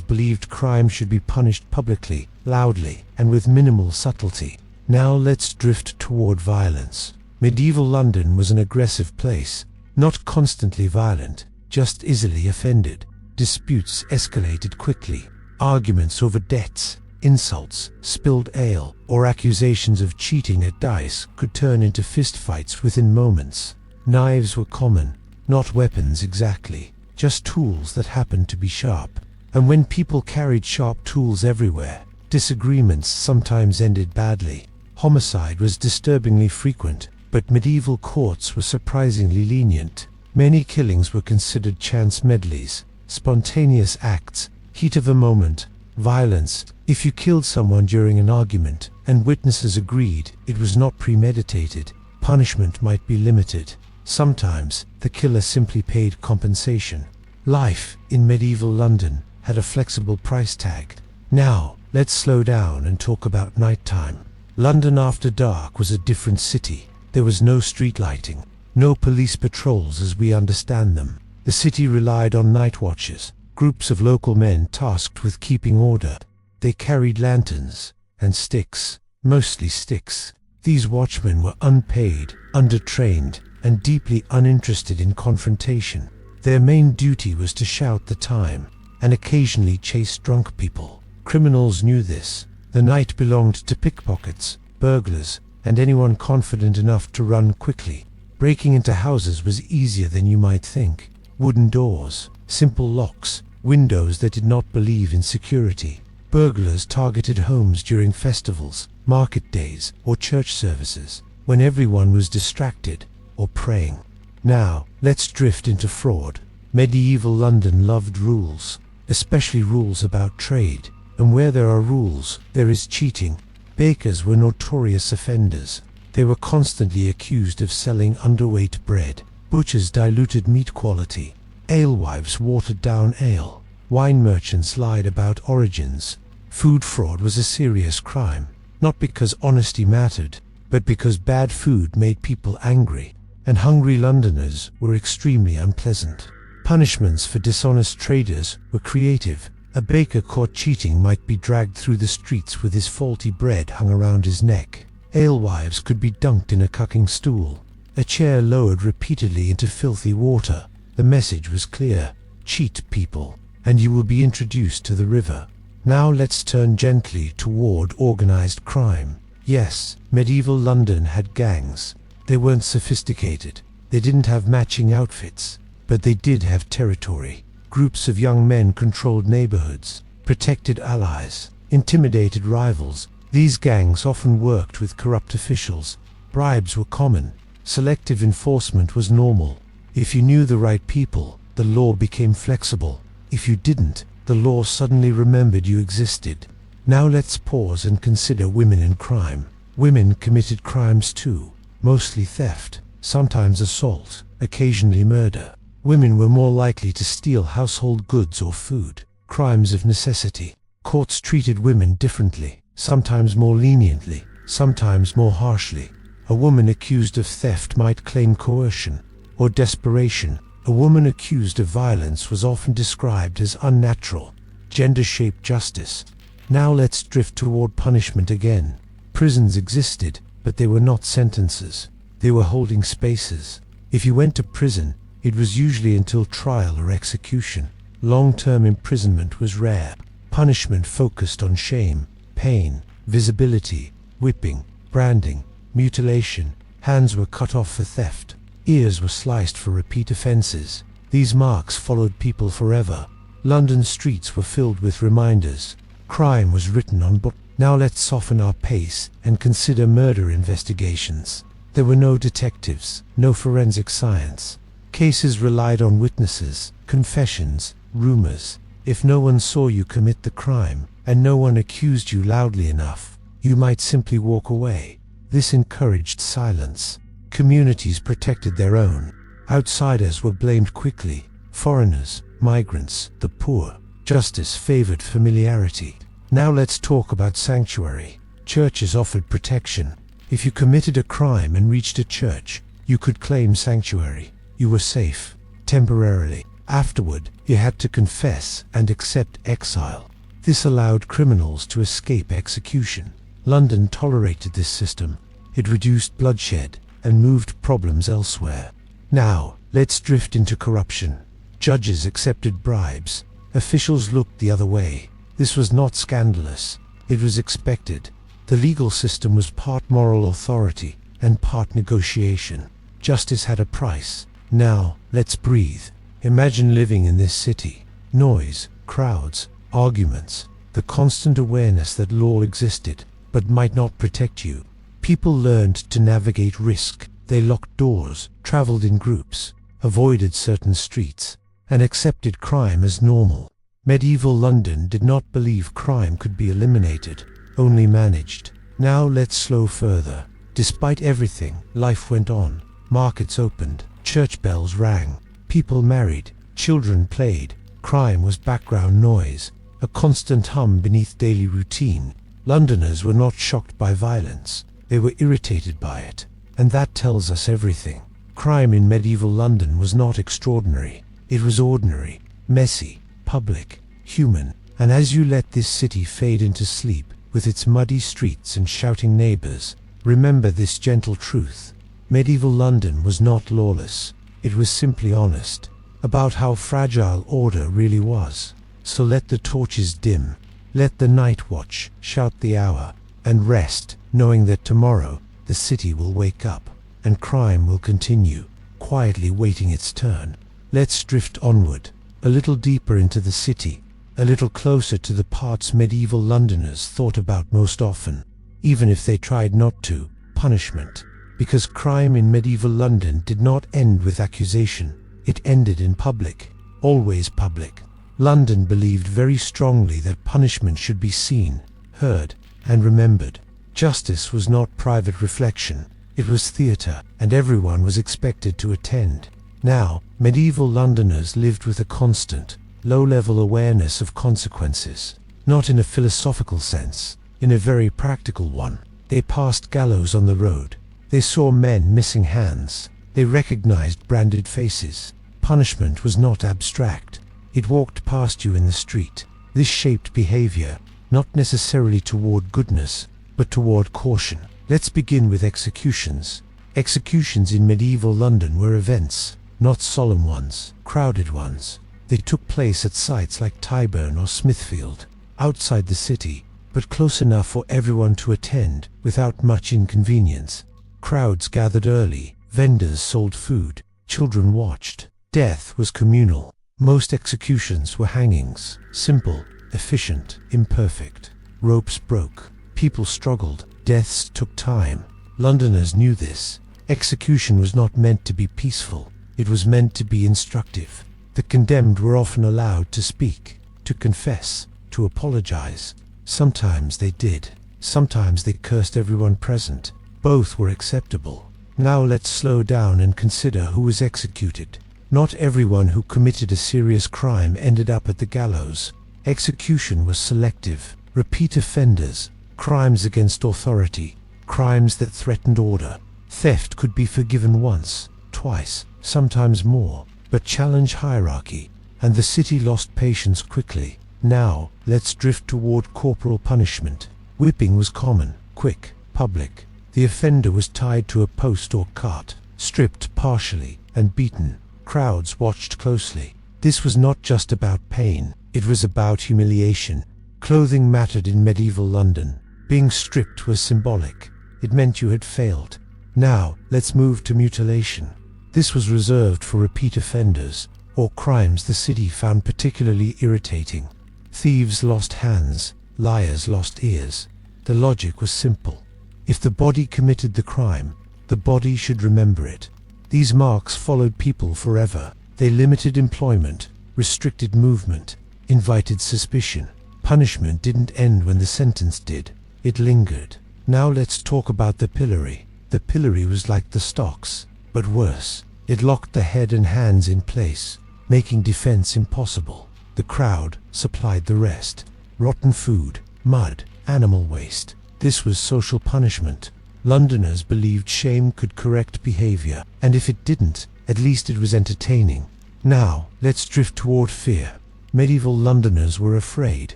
S1: believed crime should be punished publicly, loudly, and with minimal subtlety. Now let's drift toward violence. Medieval London was an aggressive place, not constantly violent, just easily offended. Disputes escalated quickly. Arguments over debts, insults, spilled ale, or accusations of cheating at dice could turn into fistfights within moments. Knives were common, not weapons exactly, just tools that happened to be sharp. And when people carried sharp tools everywhere, disagreements sometimes ended badly. Homicide was disturbingly frequent, but medieval courts were surprisingly lenient. Many killings were considered chance medleys, spontaneous acts, heat of the moment, violence. If you killed someone during an argument, and witnesses agreed it was not premeditated, punishment might be limited. Sometimes, the killer simply paid compensation. Life, in medieval London, had a flexible price tag. Now, let's slow down and talk about nighttime. London after dark was a different city. There was no street lighting, no police patrols as we understand them. The city relied on night watches, groups of local men tasked with keeping order. They carried lanterns and sticks, mostly sticks. These watchmen were unpaid, undertrained, and deeply uninterested in confrontation. Their main duty was to shout the time, and occasionally chase drunk people. Criminals knew this. The night belonged to pickpockets, burglars, and anyone confident enough to run quickly. Breaking into houses was easier than you might think. Wooden doors, simple locks, windows that did not believe in security. Burglars targeted homes during festivals, market days, or church services, when everyone was distracted or praying. Now, let's drift into fraud. Medieval London loved rules, especially rules about trade, and where there are rules, there is cheating. Bakers were notorious offenders. They were constantly accused of selling underweight bread. Butchers diluted meat quality. Alewives watered down ale. Wine merchants lied about origins. Food fraud was a serious crime, not because honesty mattered, but because bad food made people angry, and hungry Londoners were extremely unpleasant. Punishments for dishonest traders were creative. A baker caught cheating might be dragged through the streets with his faulty bread hung around his neck. Alewives could be dunked in a cucking stool. A chair lowered repeatedly into filthy water. The message was clear: cheat people, and you will be introduced to the river. Now let's turn gently toward organized crime. Yes, medieval London had gangs. They weren't sophisticated. They didn't have matching outfits, but they did have territory. Groups of young men controlled neighborhoods, protected allies, intimidated rivals. These gangs often worked with corrupt officials. Bribes were common. Selective enforcement was normal. If you knew the right people, the law became flexible. If you didn't, the law suddenly remembered you existed. Now let's pause and consider women in crime. Women committed crimes too, mostly theft, sometimes assault, occasionally murder. Women were more likely to steal household goods or food, crimes of necessity. Courts treated women differently, sometimes more leniently, sometimes more harshly. A woman accused of theft might claim coercion or desperation. A woman accused of violence was often described as unnatural. Gender-shaped justice. Now let's drift toward punishment again. Prisons existed, but they were not sentences. They were holding spaces. If you went to prison, it was usually until trial or execution. Long-term imprisonment was rare. Punishment focused on shame, pain, visibility, whipping, branding, mutilation. Hands were cut off for theft. Ears were sliced for repeat offenses. These marks followed people forever. London streets were filled with reminders. Crime was written on books. Now let's soften our pace and consider murder investigations. There were no detectives, no forensic science. Cases relied on witnesses, confessions, rumors. If no one saw you commit the crime, and no one accused you loudly enough, you might simply walk away. This encouraged silence. Communities protected their own. Outsiders were blamed quickly. Foreigners, migrants, the poor. Justice favored familiarity. Now let's talk about sanctuary. Churches offered protection. If you committed a crime and reached a church, you could claim sanctuary. You were safe, temporarily. Afterward, you had to confess and accept exile. This allowed criminals to escape execution. London tolerated this system. It reduced bloodshed and moved problems elsewhere. Now, let's drift into corruption. Judges accepted bribes. Officials looked the other way. This was not scandalous. It was expected. The legal system was part moral authority and part negotiation. Justice had a price. Now, let's breathe. Imagine living in this city. Noise, crowds, arguments, the constant awareness that law existed, but might not protect you. People learned to navigate risk. They locked doors, traveled in groups, avoided certain streets, and accepted crime as normal. Medieval London did not believe crime could be eliminated, only managed. Now let's slow further. Despite everything, life went on. Markets opened, church bells rang, people married, children played. Crime was background noise, a constant hum beneath daily routine. Londoners were not shocked by violence, they were irritated by it. And that tells us everything. Crime in medieval London was not extraordinary. It was ordinary, messy, public, human. And as you let this city fade into sleep, with its muddy streets and shouting neighbors, remember this gentle truth. Medieval London was not lawless. It was simply honest about how fragile order really was. So let the torches dim. Let the night watch shout the hour, and rest, knowing that tomorrow the city will wake up, and crime will continue, quietly waiting its turn. Let's drift onward, a little deeper into the city, a little closer to the parts medieval Londoners thought about most often, even if they tried not to: punishment. Because crime in medieval London did not end with accusation, it ended in public, always public. London believed very strongly that punishment should be seen, heard, and remembered. Justice was not private reflection, it was theatre, and everyone was expected to attend. Now, medieval Londoners lived with a constant, low-level awareness of consequences, not in a philosophical sense, in a very practical one. They passed gallows on the road. They saw men missing hands. They recognized branded faces. Punishment was not abstract. It walked past you in the street. This shaped behavior, not necessarily toward goodness, but toward caution. Let's begin with executions. Executions in medieval London were events, not solemn ones, crowded ones. They took place at sites like Tyburn or Smithfield, outside the city, but close enough for everyone to attend without much inconvenience. Crowds gathered early, vendors sold food, children watched. Death was communal. Most executions were hangings, simple, efficient, imperfect. Ropes broke, people struggled, deaths took time. Londoners knew this. Execution was not meant to be peaceful, it was meant to be instructive. The condemned were often allowed to speak, to confess, to apologize. Sometimes they did, sometimes they cursed everyone present. Both were acceptable. Now let's slow down and consider who was executed. Not everyone who committed a serious crime ended up at the gallows. Execution was selective. Repeat offenders, crimes against authority, crimes that threatened order. Theft could be forgiven once, twice, sometimes more, but challenge hierarchy, and the city lost patience quickly. Now, let's drift toward corporal punishment. Whipping was common, quick, public. The offender was tied to a post or cart, stripped partially, and beaten. Crowds watched closely. This was not just about pain, it was about humiliation. Clothing mattered in medieval London. Being stripped was symbolic. It meant you had failed. Now, let's move to mutilation. This was reserved for repeat offenders, or crimes the city found particularly irritating. Thieves lost hands, liars lost ears. The logic was simple. If the body committed the crime, the body should remember it. These marks followed people forever. They limited employment, restricted movement, invited suspicion. Punishment didn't end when the sentence did. It lingered. Now let's talk about the pillory. The pillory was like the stocks, but worse. It locked the head and hands in place, making defense impossible. The crowd supplied the rest. Rotten food, mud, animal waste. This was social punishment. Londoners believed shame could correct behavior, and if it didn't, at least it was entertaining. Now, let's drift toward fear. Medieval Londoners were afraid,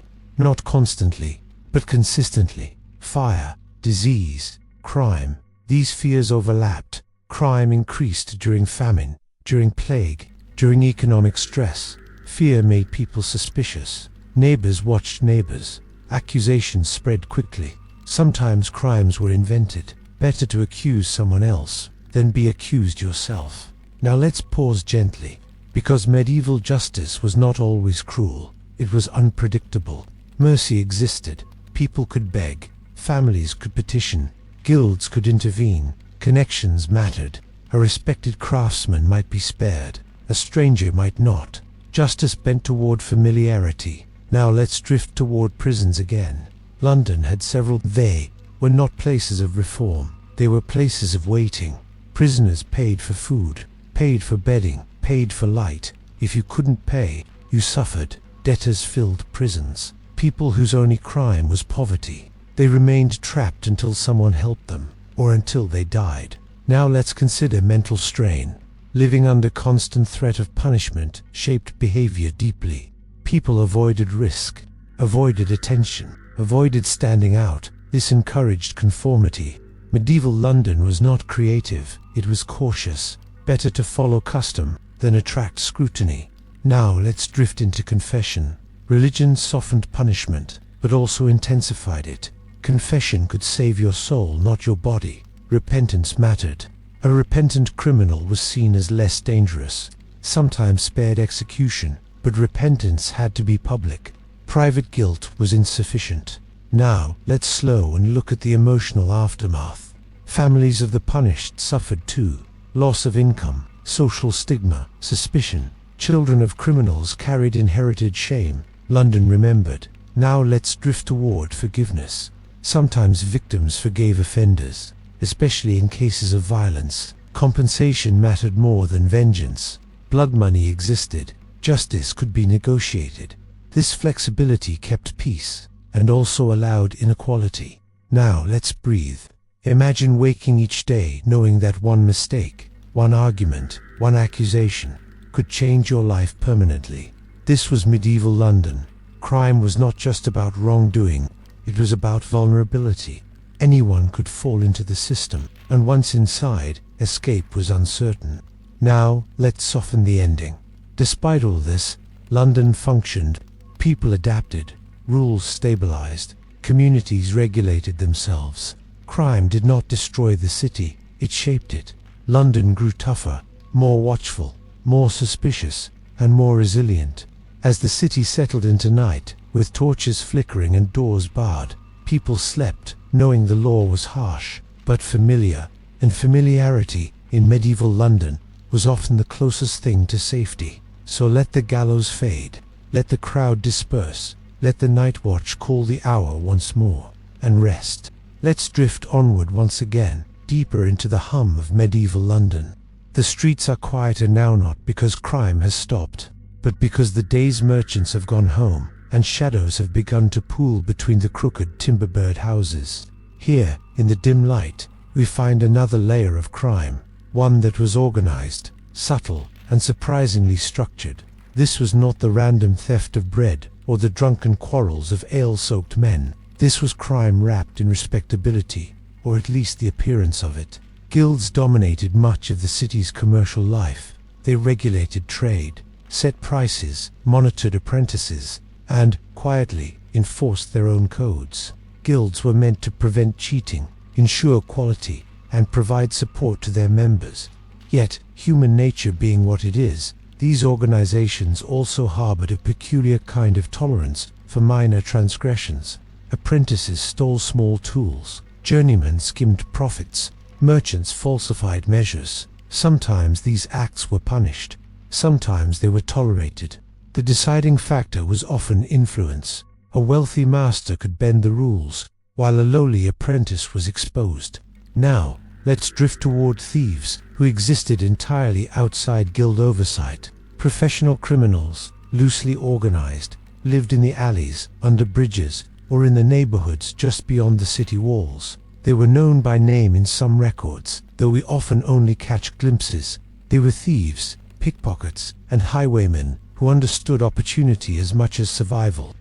S1: not constantly, but consistently. Fire, disease, crime. These fears overlapped. Crime increased during famine, during plague, during economic stress. Fear made people suspicious. Neighbors watched neighbors. Accusations spread quickly. Sometimes crimes were invented. Better to accuse someone else than be accused yourself. Now let's pause gently, because medieval justice was not always cruel. It was unpredictable. Mercy existed. People could beg. Families could petition. Guilds could intervene. Connections mattered. A respected craftsman might be spared. A stranger might not. Justice bent toward familiarity. Now let's drift toward prisons again. London had several. They were not places of reform. They were places of waiting. Prisoners paid for food, paid for bedding, paid for light. If you couldn't pay, you suffered. Debtors filled prisons. People whose only crime was poverty. They remained trapped until someone helped them, or until they died. Now let's consider mental strain. Living under constant threat of punishment shaped behavior deeply. People avoided risk, avoided attention, avoided standing out. This encouraged conformity. Medieval London was not creative, it was cautious. Better to follow custom than attract scrutiny. Now let's drift into confession. Religion softened punishment, but also intensified it. Confession could save your soul, not your body. Repentance mattered. A repentant criminal was seen as less dangerous, sometimes spared execution, but repentance had to be public. Private guilt was insufficient. Now, let's slow and look at the emotional aftermath. Families of the punished suffered too. Loss of income, social stigma, suspicion. Children of criminals carried inherited shame. London remembered. Now let's drift toward forgiveness. Sometimes victims forgave offenders, especially in cases of violence. Compensation mattered more than vengeance. Blood money existed. Justice could be negotiated. This flexibility kept peace, and also allowed inequality. Now let's breathe. Imagine waking each day knowing that one mistake, one argument, one accusation could change your life permanently. This was medieval London. Crime was not just about wrongdoing, it was about vulnerability. Anyone could fall into the system, and once inside, escape was uncertain. Now, let's soften the ending. Despite all this, London functioned. People adapted, rules stabilized, communities regulated themselves. Crime did not destroy the city, it shaped it. London grew tougher, more watchful, more suspicious, and more resilient. As the city settled into night, with torches flickering and doors barred, people slept, knowing the law was harsh, but familiar, and familiarity, in medieval London, was often the closest thing to safety. So let the gallows fade, let the crowd disperse, let the night watch call the hour once more, and rest. Let's drift onward once again, deeper into the hum of medieval London. The streets are quieter now, not because crime has stopped, but because the day's merchants have gone home, and shadows have begun to pool between the crooked timber-bird houses. Here, in the dim light, we find another layer of crime, one that was organized, subtle, and surprisingly structured. This was not the random theft of bread, or the drunken quarrels of ale-soaked men. This was crime wrapped in respectability, or at least the appearance of it. Guilds dominated much of the city's commercial life. They regulated trade, set prices, monitored apprentices, and, quietly, enforced their own codes. Guilds were meant to prevent cheating, ensure quality, and provide support to their members. Yet, human nature being what it is, these organizations also harbored a peculiar kind of tolerance for minor transgressions. Apprentices stole small tools, journeymen skimmed profits, merchants falsified measures. Sometimes these acts were punished, sometimes they were tolerated. The deciding factor was often influence. A wealthy master could bend the rules, while a lowly apprentice was exposed. Now, let's drift toward thieves, who existed entirely outside guild oversight. Professional criminals, loosely organized, lived in the alleys, under bridges, or in the neighborhoods just beyond the city walls. They were known by name in some records, though we often only catch glimpses. They were thieves, pickpockets, and highwaymen who understood opportunity as much as survival.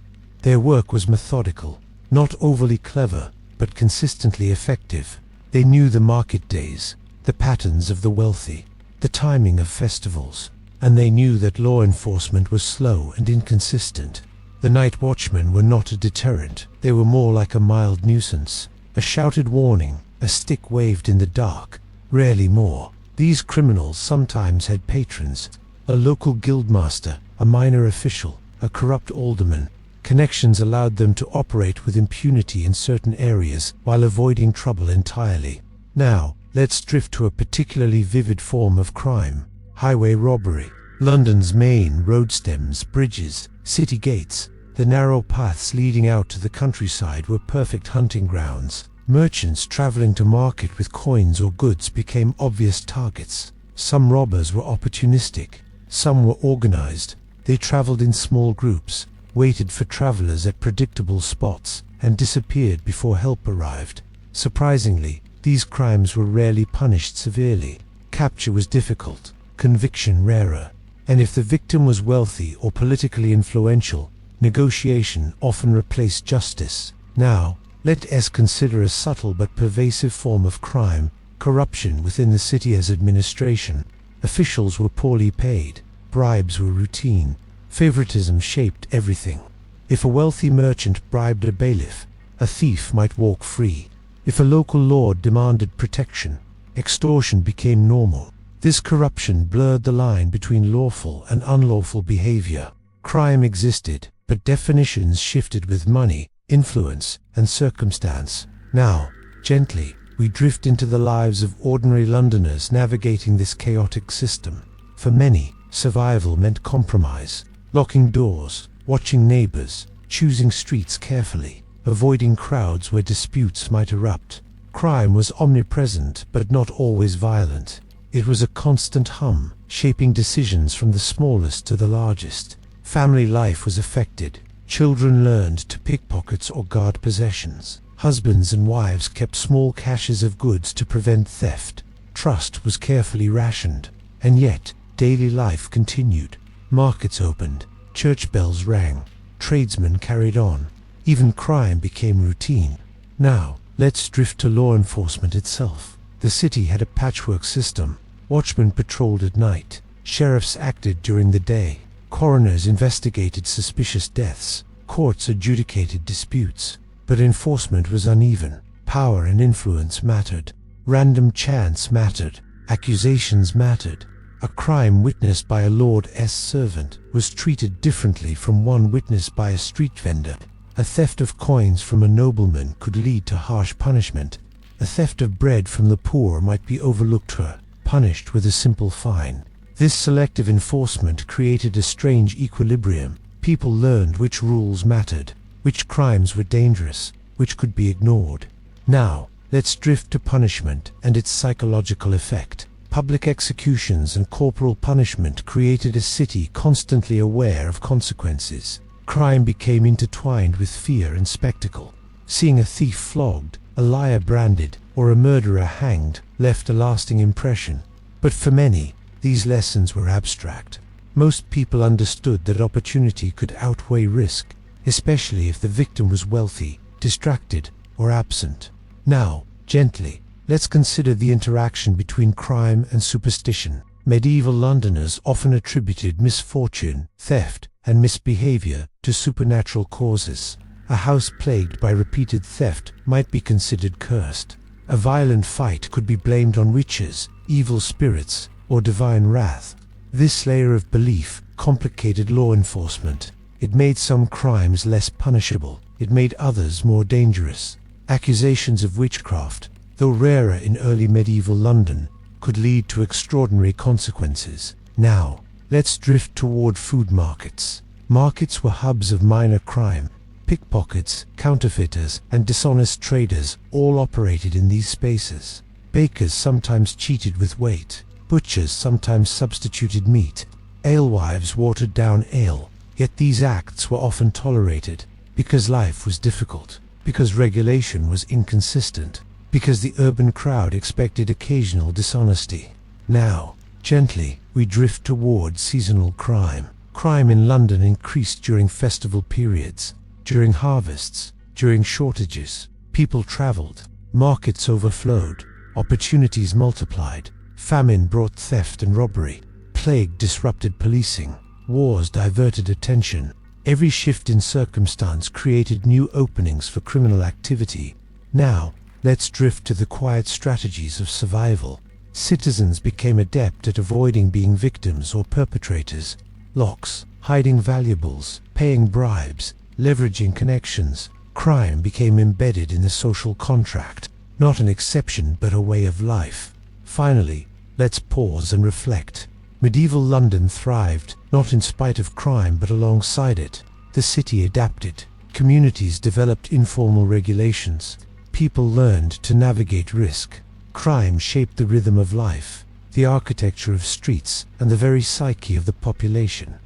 S1: Their work was methodical, not overly clever, but consistently effective. They knew the market days, the patterns of the wealthy, the timing of festivals, and they knew that law enforcement was slow and inconsistent. The night watchmen were not a deterrent, they were more like a mild nuisance. A shouted warning, a stick waved in the dark, rarely more. These criminals sometimes had patrons, a local guildmaster, a minor official, a corrupt alderman. Connections allowed them to operate with impunity in certain areas while avoiding trouble entirely. Now, let's drift to a particularly vivid form of crime: highway robbery. London's main road stems, bridges, city gates, the narrow paths leading out to the countryside were perfect hunting grounds. Merchants traveling to market with coins or goods became obvious targets. Some robbers were opportunistic, some were organized. They traveled in small groups, waited for travelers at predictable spots, and disappeared before help arrived. Surprisingly, these crimes were rarely punished severely. Capture was difficult, conviction rarer, and if the victim was wealthy or politically influential, negotiation often replaced justice. Now, let us consider a subtle but pervasive form of crime: corruption within the city as administration. Officials were poorly paid, bribes were routine, favoritism shaped everything. If a wealthy merchant bribed a bailiff, a thief might walk free. If a local lord demanded protection, extortion became normal. This corruption blurred the line between lawful and unlawful behavior. Crime existed, but definitions shifted with money, influence, and circumstance. Now, gently, we drift into the lives of ordinary Londoners navigating this chaotic system. For many, survival meant compromise, locking doors, watching neighbors, choosing streets carefully, avoiding crowds where disputes might erupt. Crime was omnipresent but not always violent. It was a constant hum, shaping decisions from the smallest to the largest. Family life was affected. Children learned to pickpockets or guard possessions. Husbands and wives kept small caches of goods to prevent theft. Trust was carefully rationed. And yet, daily life continued. Markets opened, church bells rang, tradesmen carried on. Even crime became routine. Now, let's drift to law enforcement itself. The city had a patchwork system. Watchmen patrolled at night. Sheriffs acted during the day. Coroners investigated suspicious deaths. Courts adjudicated disputes. But enforcement was uneven. Power and influence mattered. Random chance mattered. Accusations mattered. A crime witnessed by a lord's servant was treated differently from one witnessed by a street vendor. A theft of coins from a nobleman could lead to harsh punishment. A theft of bread from the poor might be overlooked or punished with a simple fine. This selective enforcement created a strange equilibrium. People learned which rules mattered, which crimes were dangerous, which could be ignored. Now, let's drift to punishment and its psychological effect. Public executions and corporal punishment created a city constantly aware of consequences. Crime became intertwined with fear and spectacle. Seeing a thief flogged, a liar branded, or a murderer hanged left a lasting impression. But for many, these lessons were abstract. Most people understood that opportunity could outweigh risk, especially if the victim was wealthy, distracted, or absent. Now, gently, let's consider the interaction between crime and superstition. Medieval Londoners often attributed misfortune, theft, and misbehavior to supernatural causes. A house plagued by repeated theft might be considered cursed. A violent fight could be blamed on witches, evil spirits, or divine wrath. This layer of belief complicated law enforcement. It made some crimes less punishable. It made others more dangerous. Accusations of witchcraft, though rarer in early medieval London, could lead to extraordinary consequences. Now, let's drift toward food markets. Markets were hubs of minor crime. Pickpockets, counterfeiters, and dishonest traders all operated in these spaces. Bakers sometimes cheated with weight. Butchers sometimes substituted meat. Alewives watered down ale. Yet these acts were often tolerated because life was difficult, because regulation was inconsistent, because the urban crowd expected occasional dishonesty. Now, gently, we drift toward seasonal crime. Crime in London increased during festival periods, during harvests, during shortages. People traveled, markets overflowed, opportunities multiplied. Famine brought theft and robbery. Plague disrupted policing. Wars diverted attention. Every shift in circumstance created new openings for criminal activity. Now, let's drift to the quiet strategies of survival. Citizens became adept at avoiding being victims or perpetrators. Locks, hiding valuables, paying bribes, leveraging connections. Crime became embedded in the social contract, not an exception but a way of life. Finally, let's pause and reflect. Medieval London thrived, not in spite of crime but alongside it. The city adapted. Communities developed informal regulations. People learned to navigate risk. Crime shaped the rhythm of life, the architecture of streets, and the very psyche of the population.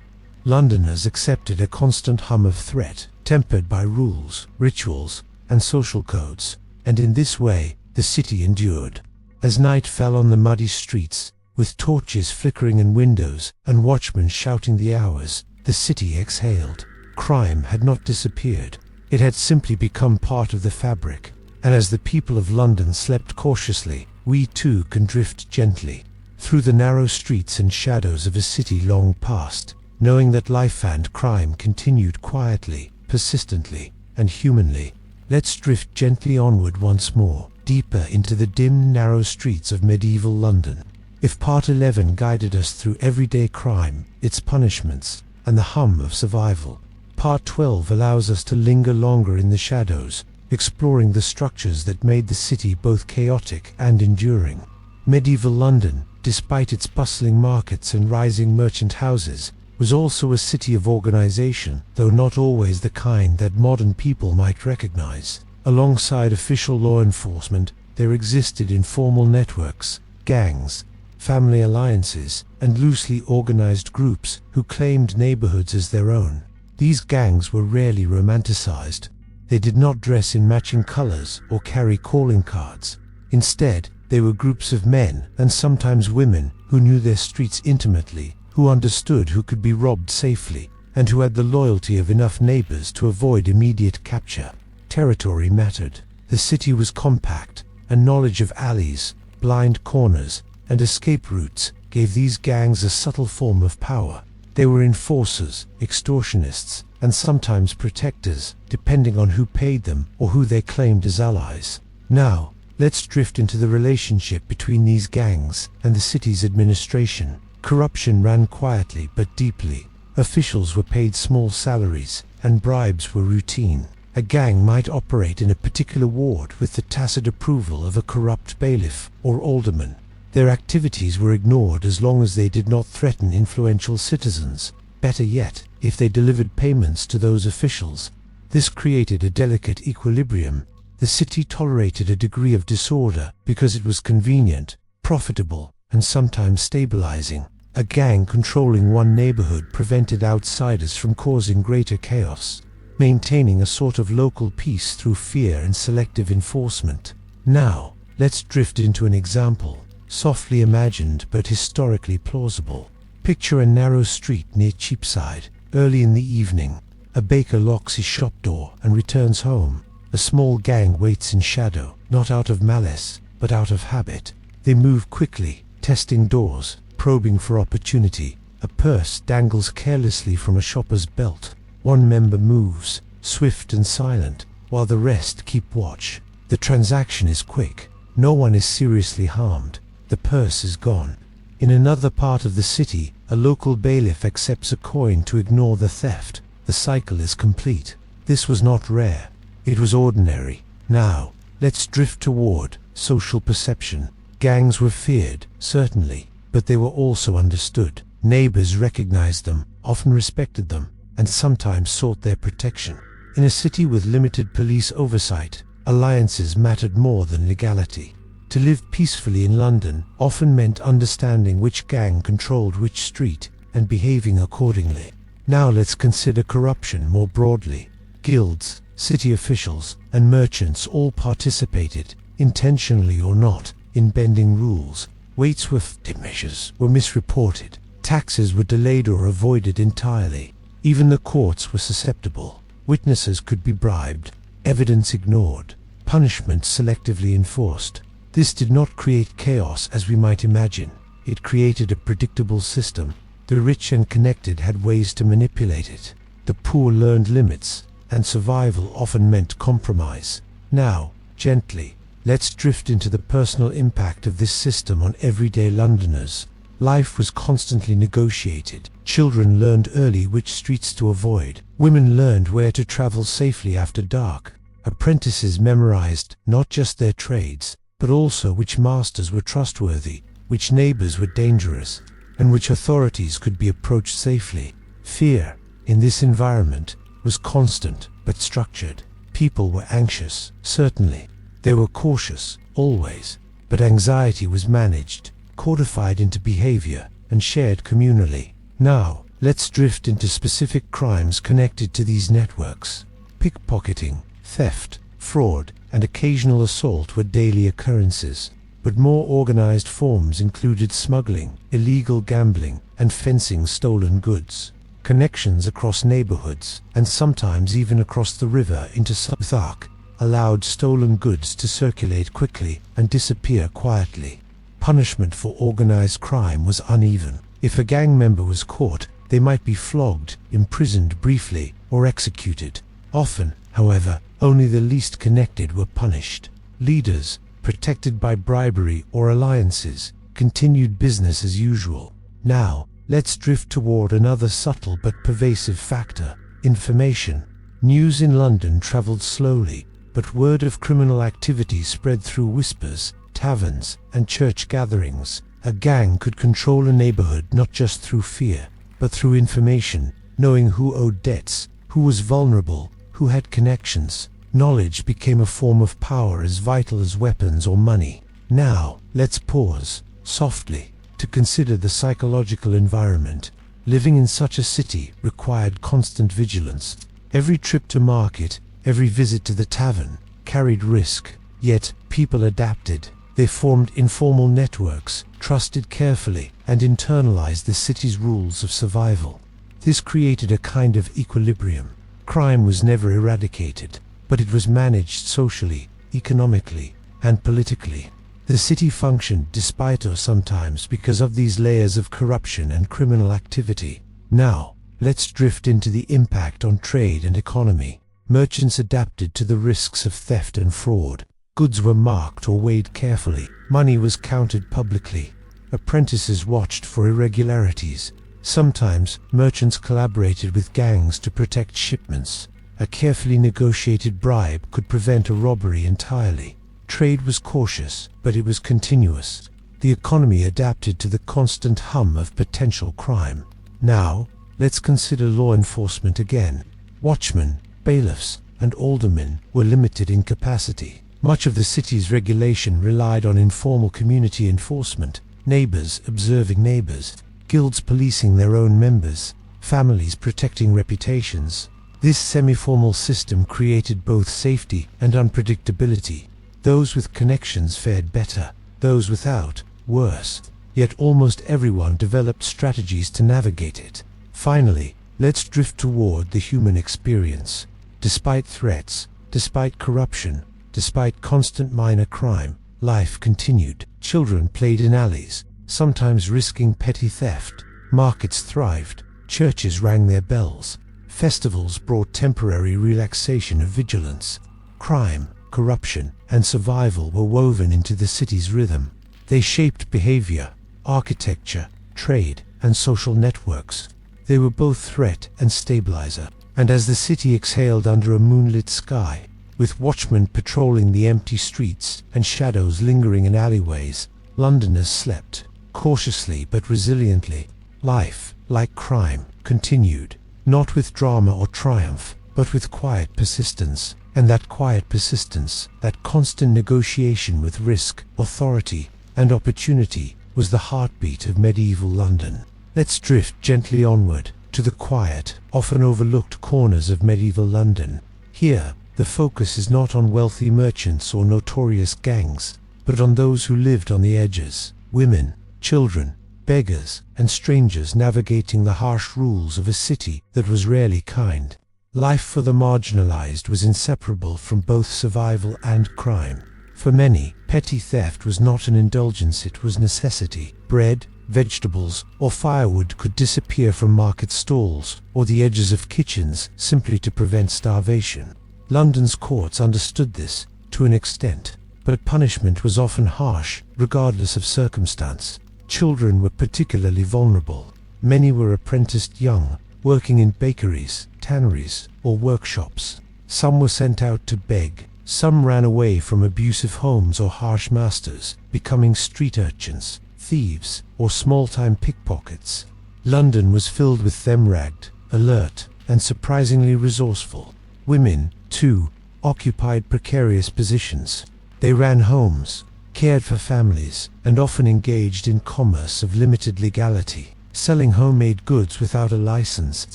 S1: Londoners accepted a constant hum of threat, tempered by rules, rituals, and social codes, and in this way, the city endured. As night fell on the muddy streets, with torches flickering in windows and watchmen shouting the hours, the city exhaled. Crime had not disappeared. It had simply become part of the fabric. And as the people of London slept cautiously, we too can drift gently through the narrow streets and shadows of a city long past, knowing that life and crime continued quietly, persistently, and humanly. Let's drift gently onward once more, deeper into the dim, narrow streets of medieval London. If Part 11 guided us through everyday crime, its punishments, and the hum of survival, Part 12 allows us to linger longer in the shadows, exploring the structures that made the city both chaotic and enduring. Medieval London, despite its bustling markets and rising merchant houses, was also a city of organization, though not always the kind that modern people might recognize. Alongside official law enforcement, there existed informal networks, gangs, family alliances, and loosely organized groups who claimed neighborhoods as their own. These gangs were rarely romanticized. They did not dress in matching colors or carry calling cards. Instead, they were groups of men, and sometimes women, who knew their streets intimately, who understood who could be robbed safely, and who had the loyalty of enough neighbors to avoid immediate capture. Territory mattered. The city was compact, and knowledge of alleys, blind corners, and escape routes gave these gangs a subtle form of power. They were enforcers, extortionists, and sometimes protectors, depending on who paid them or who they claimed as allies. Now, let's drift into the relationship between these gangs and the city's administration. Corruption ran quietly but deeply. Officials were paid small salaries, and bribes were routine. A gang might operate in a particular ward with the tacit approval of a corrupt bailiff or alderman. Their activities were ignored as long as they did not threaten influential citizens. Better yet, if they delivered payments to those officials. This created a delicate equilibrium. The city tolerated a degree of disorder because it was convenient, profitable, and sometimes stabilizing. A gang controlling one neighborhood prevented outsiders from causing greater chaos, maintaining a sort of local peace through fear and selective enforcement. Now, let's drift into an example. Softly imagined but historically plausible. Picture a narrow street near Cheapside. Early in the evening, a baker locks his shop door and returns home. A small gang waits in shadow, not out of malice, but out of habit. They move quickly, testing doors, probing for opportunity. A purse dangles carelessly from a shopper's belt. One member moves, swift and silent, while the rest keep watch. The transaction is quick. No one is seriously harmed. The purse is gone. In another part of the city, a local bailiff accepts a coin to ignore the theft. The cycle is complete. This was not rare. It was ordinary. Now, let's drift toward social perception. Gangs were feared, certainly, but they were also understood. Neighbors recognized them, often respected them, and sometimes sought their protection. In a city with limited police oversight, alliances mattered more than legality. To live peacefully in London often meant understanding which gang controlled which street and behaving accordingly. Now let's consider corruption more broadly. Guilds, city officials, and merchants all participated, intentionally or not, in bending rules. Weights were measures were misreported. Taxes were delayed or avoided entirely. Even the courts were susceptible. Witnesses could be bribed, evidence ignored, punishment selectively enforced. This did not create chaos as we might imagine. It created a predictable system. The rich and connected had ways to manipulate it. The poor learned limits, and survival often meant compromise. Now, gently, let's drift into the personal impact of this system on everyday Londoners. Life was constantly negotiated. Children learned early which streets to avoid. Women learned where to travel safely after dark. Apprentices memorized not just their trades, but also which masters were trustworthy, which neighbors were dangerous, and which authorities could be approached safely. Fear, in this environment, was constant but structured. People were anxious, certainly. They were cautious, always. But anxiety was managed, codified into behavior, and shared communally. Now, let's drift into specific crimes connected to these networks. Pickpocketing, theft, fraud, and occasional assault were daily occurrences, but more organized forms included smuggling, illegal gambling, and fencing stolen goods. Connections across neighborhoods, and sometimes even across the river into Southwark, allowed stolen goods to circulate quickly and disappear quietly. Punishment for organized crime was uneven. If a gang member was caught, they might be flogged, imprisoned briefly, or executed. Often, however, only the least connected were punished. Leaders, protected by bribery or alliances, continued business as usual. Now, let's drift toward another subtle but pervasive factor: information. News in London traveled slowly, but word of criminal activity spread through whispers, taverns, and church gatherings. A gang could control a neighborhood not just through fear, but through information, knowing who owed debts, who was vulnerable, who had connections. Knowledge became a form of power as vital as weapons or money. Now, let's pause, softly, to consider the psychological environment. Living in such a city required constant vigilance. Every trip to market, every visit to the tavern, carried risk. Yet, people adapted. They formed informal networks, trusted carefully, and internalized the city's rules of survival. This created a kind of equilibrium. Crime was never eradicated, but it was managed socially, economically, and politically. The city functioned despite or sometimes because of these layers of corruption and criminal activity. Now, let's drift into the impact on trade and economy. Merchants adapted to the risks of theft and fraud. Goods were marked or weighed carefully. Money was counted publicly. Apprentices watched for irregularities. Sometimes, merchants collaborated with gangs to protect shipments. A carefully negotiated bribe could prevent a robbery entirely. Trade was cautious, but it was continuous. The economy adapted to the constant hum of potential crime. Now, let's consider law enforcement again. Watchmen, bailiffs, and aldermen were limited in capacity. Much of the city's regulation relied on informal community enforcement, neighbors observing neighbors, guilds policing their own members, families protecting reputations. This semi-formal system created both safety and unpredictability. Those with connections fared better, those without, worse. Yet almost everyone developed strategies to navigate it. Finally, let's drift toward the human experience. Despite threats, despite corruption, despite constant minor crime, life continued. Children played in alleys, sometimes risking petty theft. Markets thrived, churches rang their bells. Festivals brought temporary relaxation of vigilance. Crime, corruption, and survival were woven into the city's rhythm. They shaped behavior, architecture, trade, and social networks. They were both threat and stabilizer. And as the city exhaled under a moonlit sky, with watchmen patrolling the empty streets and shadows lingering in alleyways, Londoners slept, cautiously but resiliently. Life, like crime, continued, not with drama or triumph, but with quiet persistence. And that quiet persistence, that constant negotiation with risk, authority, and opportunity, was the heartbeat of medieval London. Let's drift gently onward, to the quiet, often overlooked corners of medieval London. Here, the focus is not on wealthy merchants or notorious gangs, but on those who lived on the edges: women, children, beggars, and strangers navigating the harsh rules of a city that was rarely kind. Life for the marginalized was inseparable from both survival and crime. For many, petty theft was not an indulgence, it was necessity. Bread, vegetables, or firewood could disappear from market stalls or the edges of kitchens simply to prevent starvation. London's courts understood this to an extent, but punishment was often harsh, regardless of circumstance. Children were particularly vulnerable. Many were apprenticed young, working in bakeries, tanneries, or workshops. Some were sent out to beg. Some ran away from abusive homes or harsh masters, becoming street urchins, thieves, or small-time pickpockets. London was filled with them, ragged, alert, and surprisingly resourceful. Women, too, occupied precarious positions. They ran homes, cared for families, and often engaged in commerce of limited legality, selling homemade goods without a license,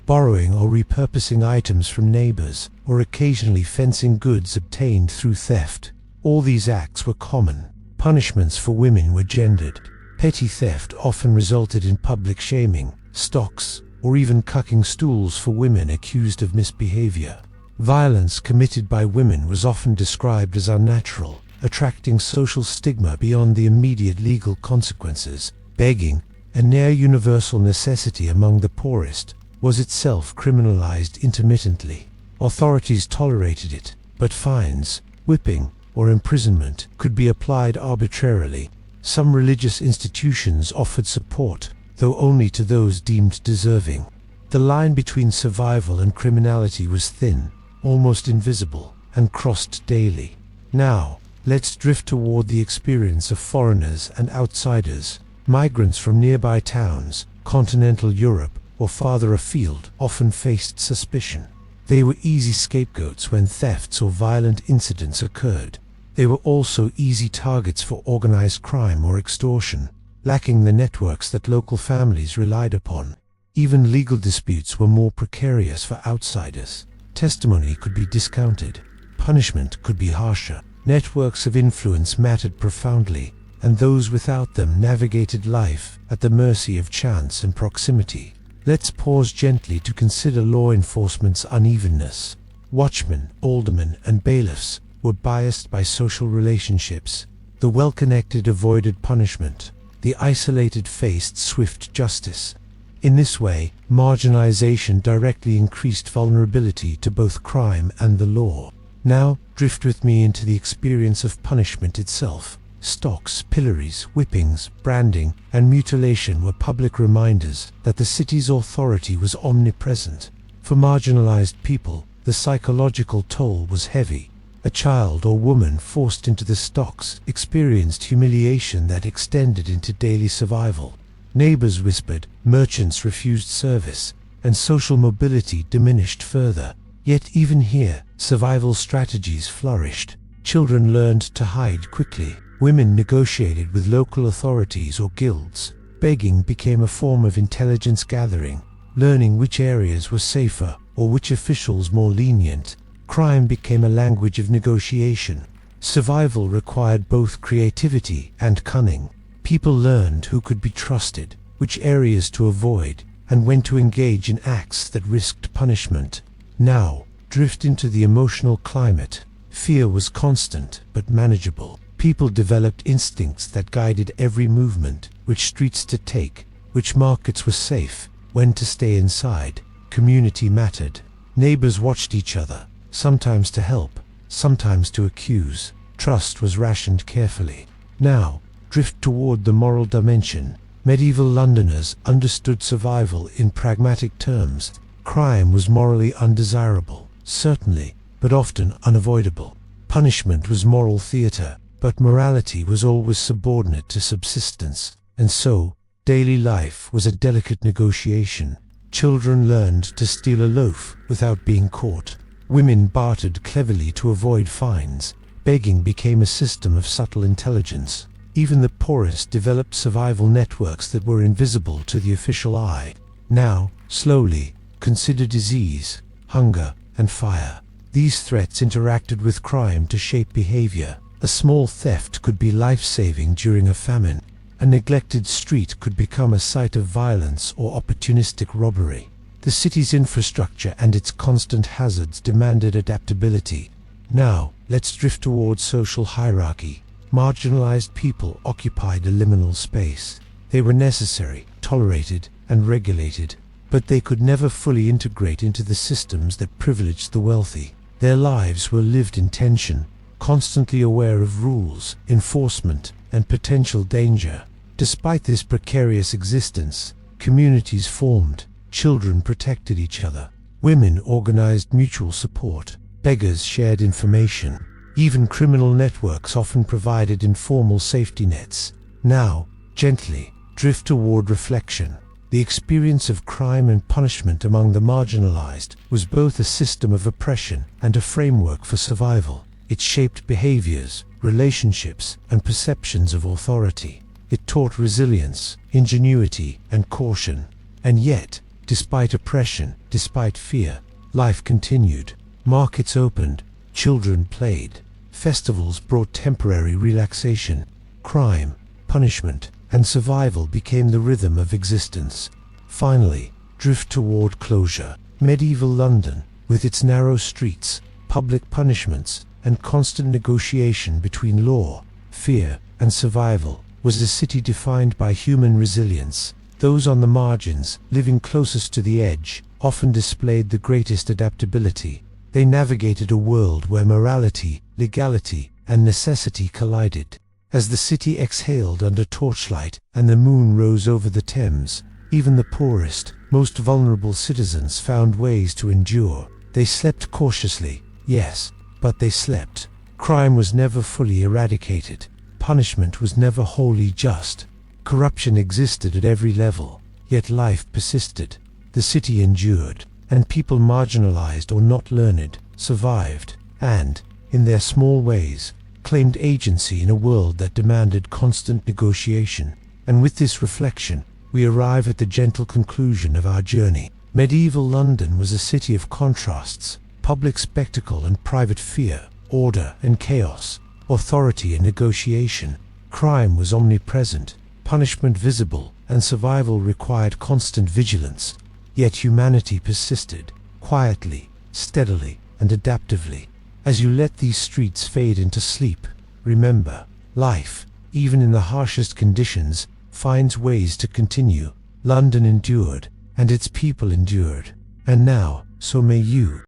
S1: borrowing or repurposing items from neighbors, or occasionally fencing goods obtained through theft. All these acts were common. Punishments for women were gendered. Petty theft often resulted in public shaming, stocks, or even cucking stools for women accused of misbehavior. Violence committed by women was often described as unnatural, attracting social stigma beyond the immediate legal consequences. Begging, a near-universal necessity among the poorest, was itself criminalized intermittently. Authorities tolerated it, but fines, whipping, or imprisonment could be applied arbitrarily. Some religious institutions offered support, though only to those deemed deserving. The line between survival and criminality was thin, almost invisible, and crossed daily. Now, let's drift toward the experience of foreigners and outsiders. Migrants from nearby towns, continental Europe, or farther afield often faced suspicion. They were easy scapegoats when thefts or violent incidents occurred. They were also easy targets for organized crime or extortion, lacking the networks that local families relied upon. Even legal disputes were more precarious for outsiders. Testimony could be discounted. Punishment could be harsher. Networks of influence mattered profoundly, and those without them navigated life at the mercy of chance and proximity. Let's pause gently to consider law enforcement's unevenness. Watchmen, aldermen, and bailiffs were biased by social relationships. The well-connected avoided punishment. The isolated faced swift justice. In this way, marginalization directly increased vulnerability to both crime and the law. Now, drift with me into the experience of punishment itself. Stocks, pillories, whippings, branding, and mutilation were public reminders that the city's authority was omnipresent. For marginalized people, the psychological toll was heavy. A child or woman forced into the stocks experienced humiliation that extended into daily survival. Neighbors whispered, merchants refused service, and social mobility diminished further. Yet even here, survival strategies flourished. Children learned to hide quickly. Women negotiated with local authorities or guilds. Begging became a form of intelligence gathering, learning which areas were safer or which officials more lenient. Crime became a language of negotiation. Survival required both creativity and cunning. People learned who could be trusted, which areas to avoid, and when to engage in acts that risked punishment. Now, drift into the emotional climate. Fear was constant but manageable. People developed instincts that guided every movement, which streets to take, which markets were safe, when to stay inside. Community mattered. Neighbors watched each other, sometimes to help, sometimes to accuse. Trust was rationed carefully. Now, drift toward the moral dimension. Medieval Londoners understood survival in pragmatic terms. Crime was morally undesirable, certainly, but often unavoidable. Punishment was moral theater, but morality was always subordinate to subsistence. And so, daily life was a delicate negotiation. Children learned to steal a loaf without being caught. Women bartered cleverly to avoid fines. Begging became a system of subtle intelligence. Even the poorest developed survival networks that were invisible to the official eye. Now, slowly, consider disease, hunger, and fire. These threats interacted with crime to shape behavior. A small theft could be life-saving during a famine. A neglected street could become a site of violence or opportunistic robbery. The city's infrastructure and its constant hazards demanded adaptability. Now, let's drift towards social hierarchy. Marginalized people occupied a liminal space. They were necessary, tolerated, and regulated, but they could never fully integrate into the systems that privileged the wealthy. Their lives were lived in tension, constantly aware of rules, enforcement, and potential danger. Despite this precarious existence, communities formed. Children protected each other. Women organized mutual support. Beggars shared information. Even criminal networks often provided informal safety nets. Now, gently, drift toward reflection. The experience of crime and punishment among the marginalized was both a system of oppression and a framework for survival. It shaped behaviors, relationships, and perceptions of authority. It taught resilience, ingenuity, and caution. And yet, despite oppression, despite fear, life continued. Markets opened, children played. Festivals brought temporary relaxation. Crime, punishment, and survival became the rhythm of existence. Finally, drift toward closure. Medieval London, with its narrow streets, public punishments, and constant negotiation between law, fear, and survival, was a city defined by human resilience. Those on the margins, living closest to the edge, often displayed the greatest adaptability. They navigated a world where morality, legality, and necessity collided. As the city exhaled under torchlight and the moon rose over the Thames, even the poorest, most vulnerable citizens found ways to endure. They slept cautiously, yes, but they slept. Crime was never fully eradicated. Punishment was never wholly just. Corruption existed at every level, yet life persisted. The city endured, and people marginalized or not learned survived, and, in their small ways, claimed agency in a world that demanded constant negotiation. And with this reflection, we arrive at the gentle conclusion of our journey. Medieval London was a city of contrasts, public spectacle and private fear, order and chaos, authority and negotiation. Crime was omnipresent, punishment visible, and survival required constant vigilance. Yet humanity persisted, quietly, steadily, and adaptively. As you let these streets fade into sleep, remember, life, even in the harshest conditions, finds ways to continue. London endured, and its people endured. And now, so may you.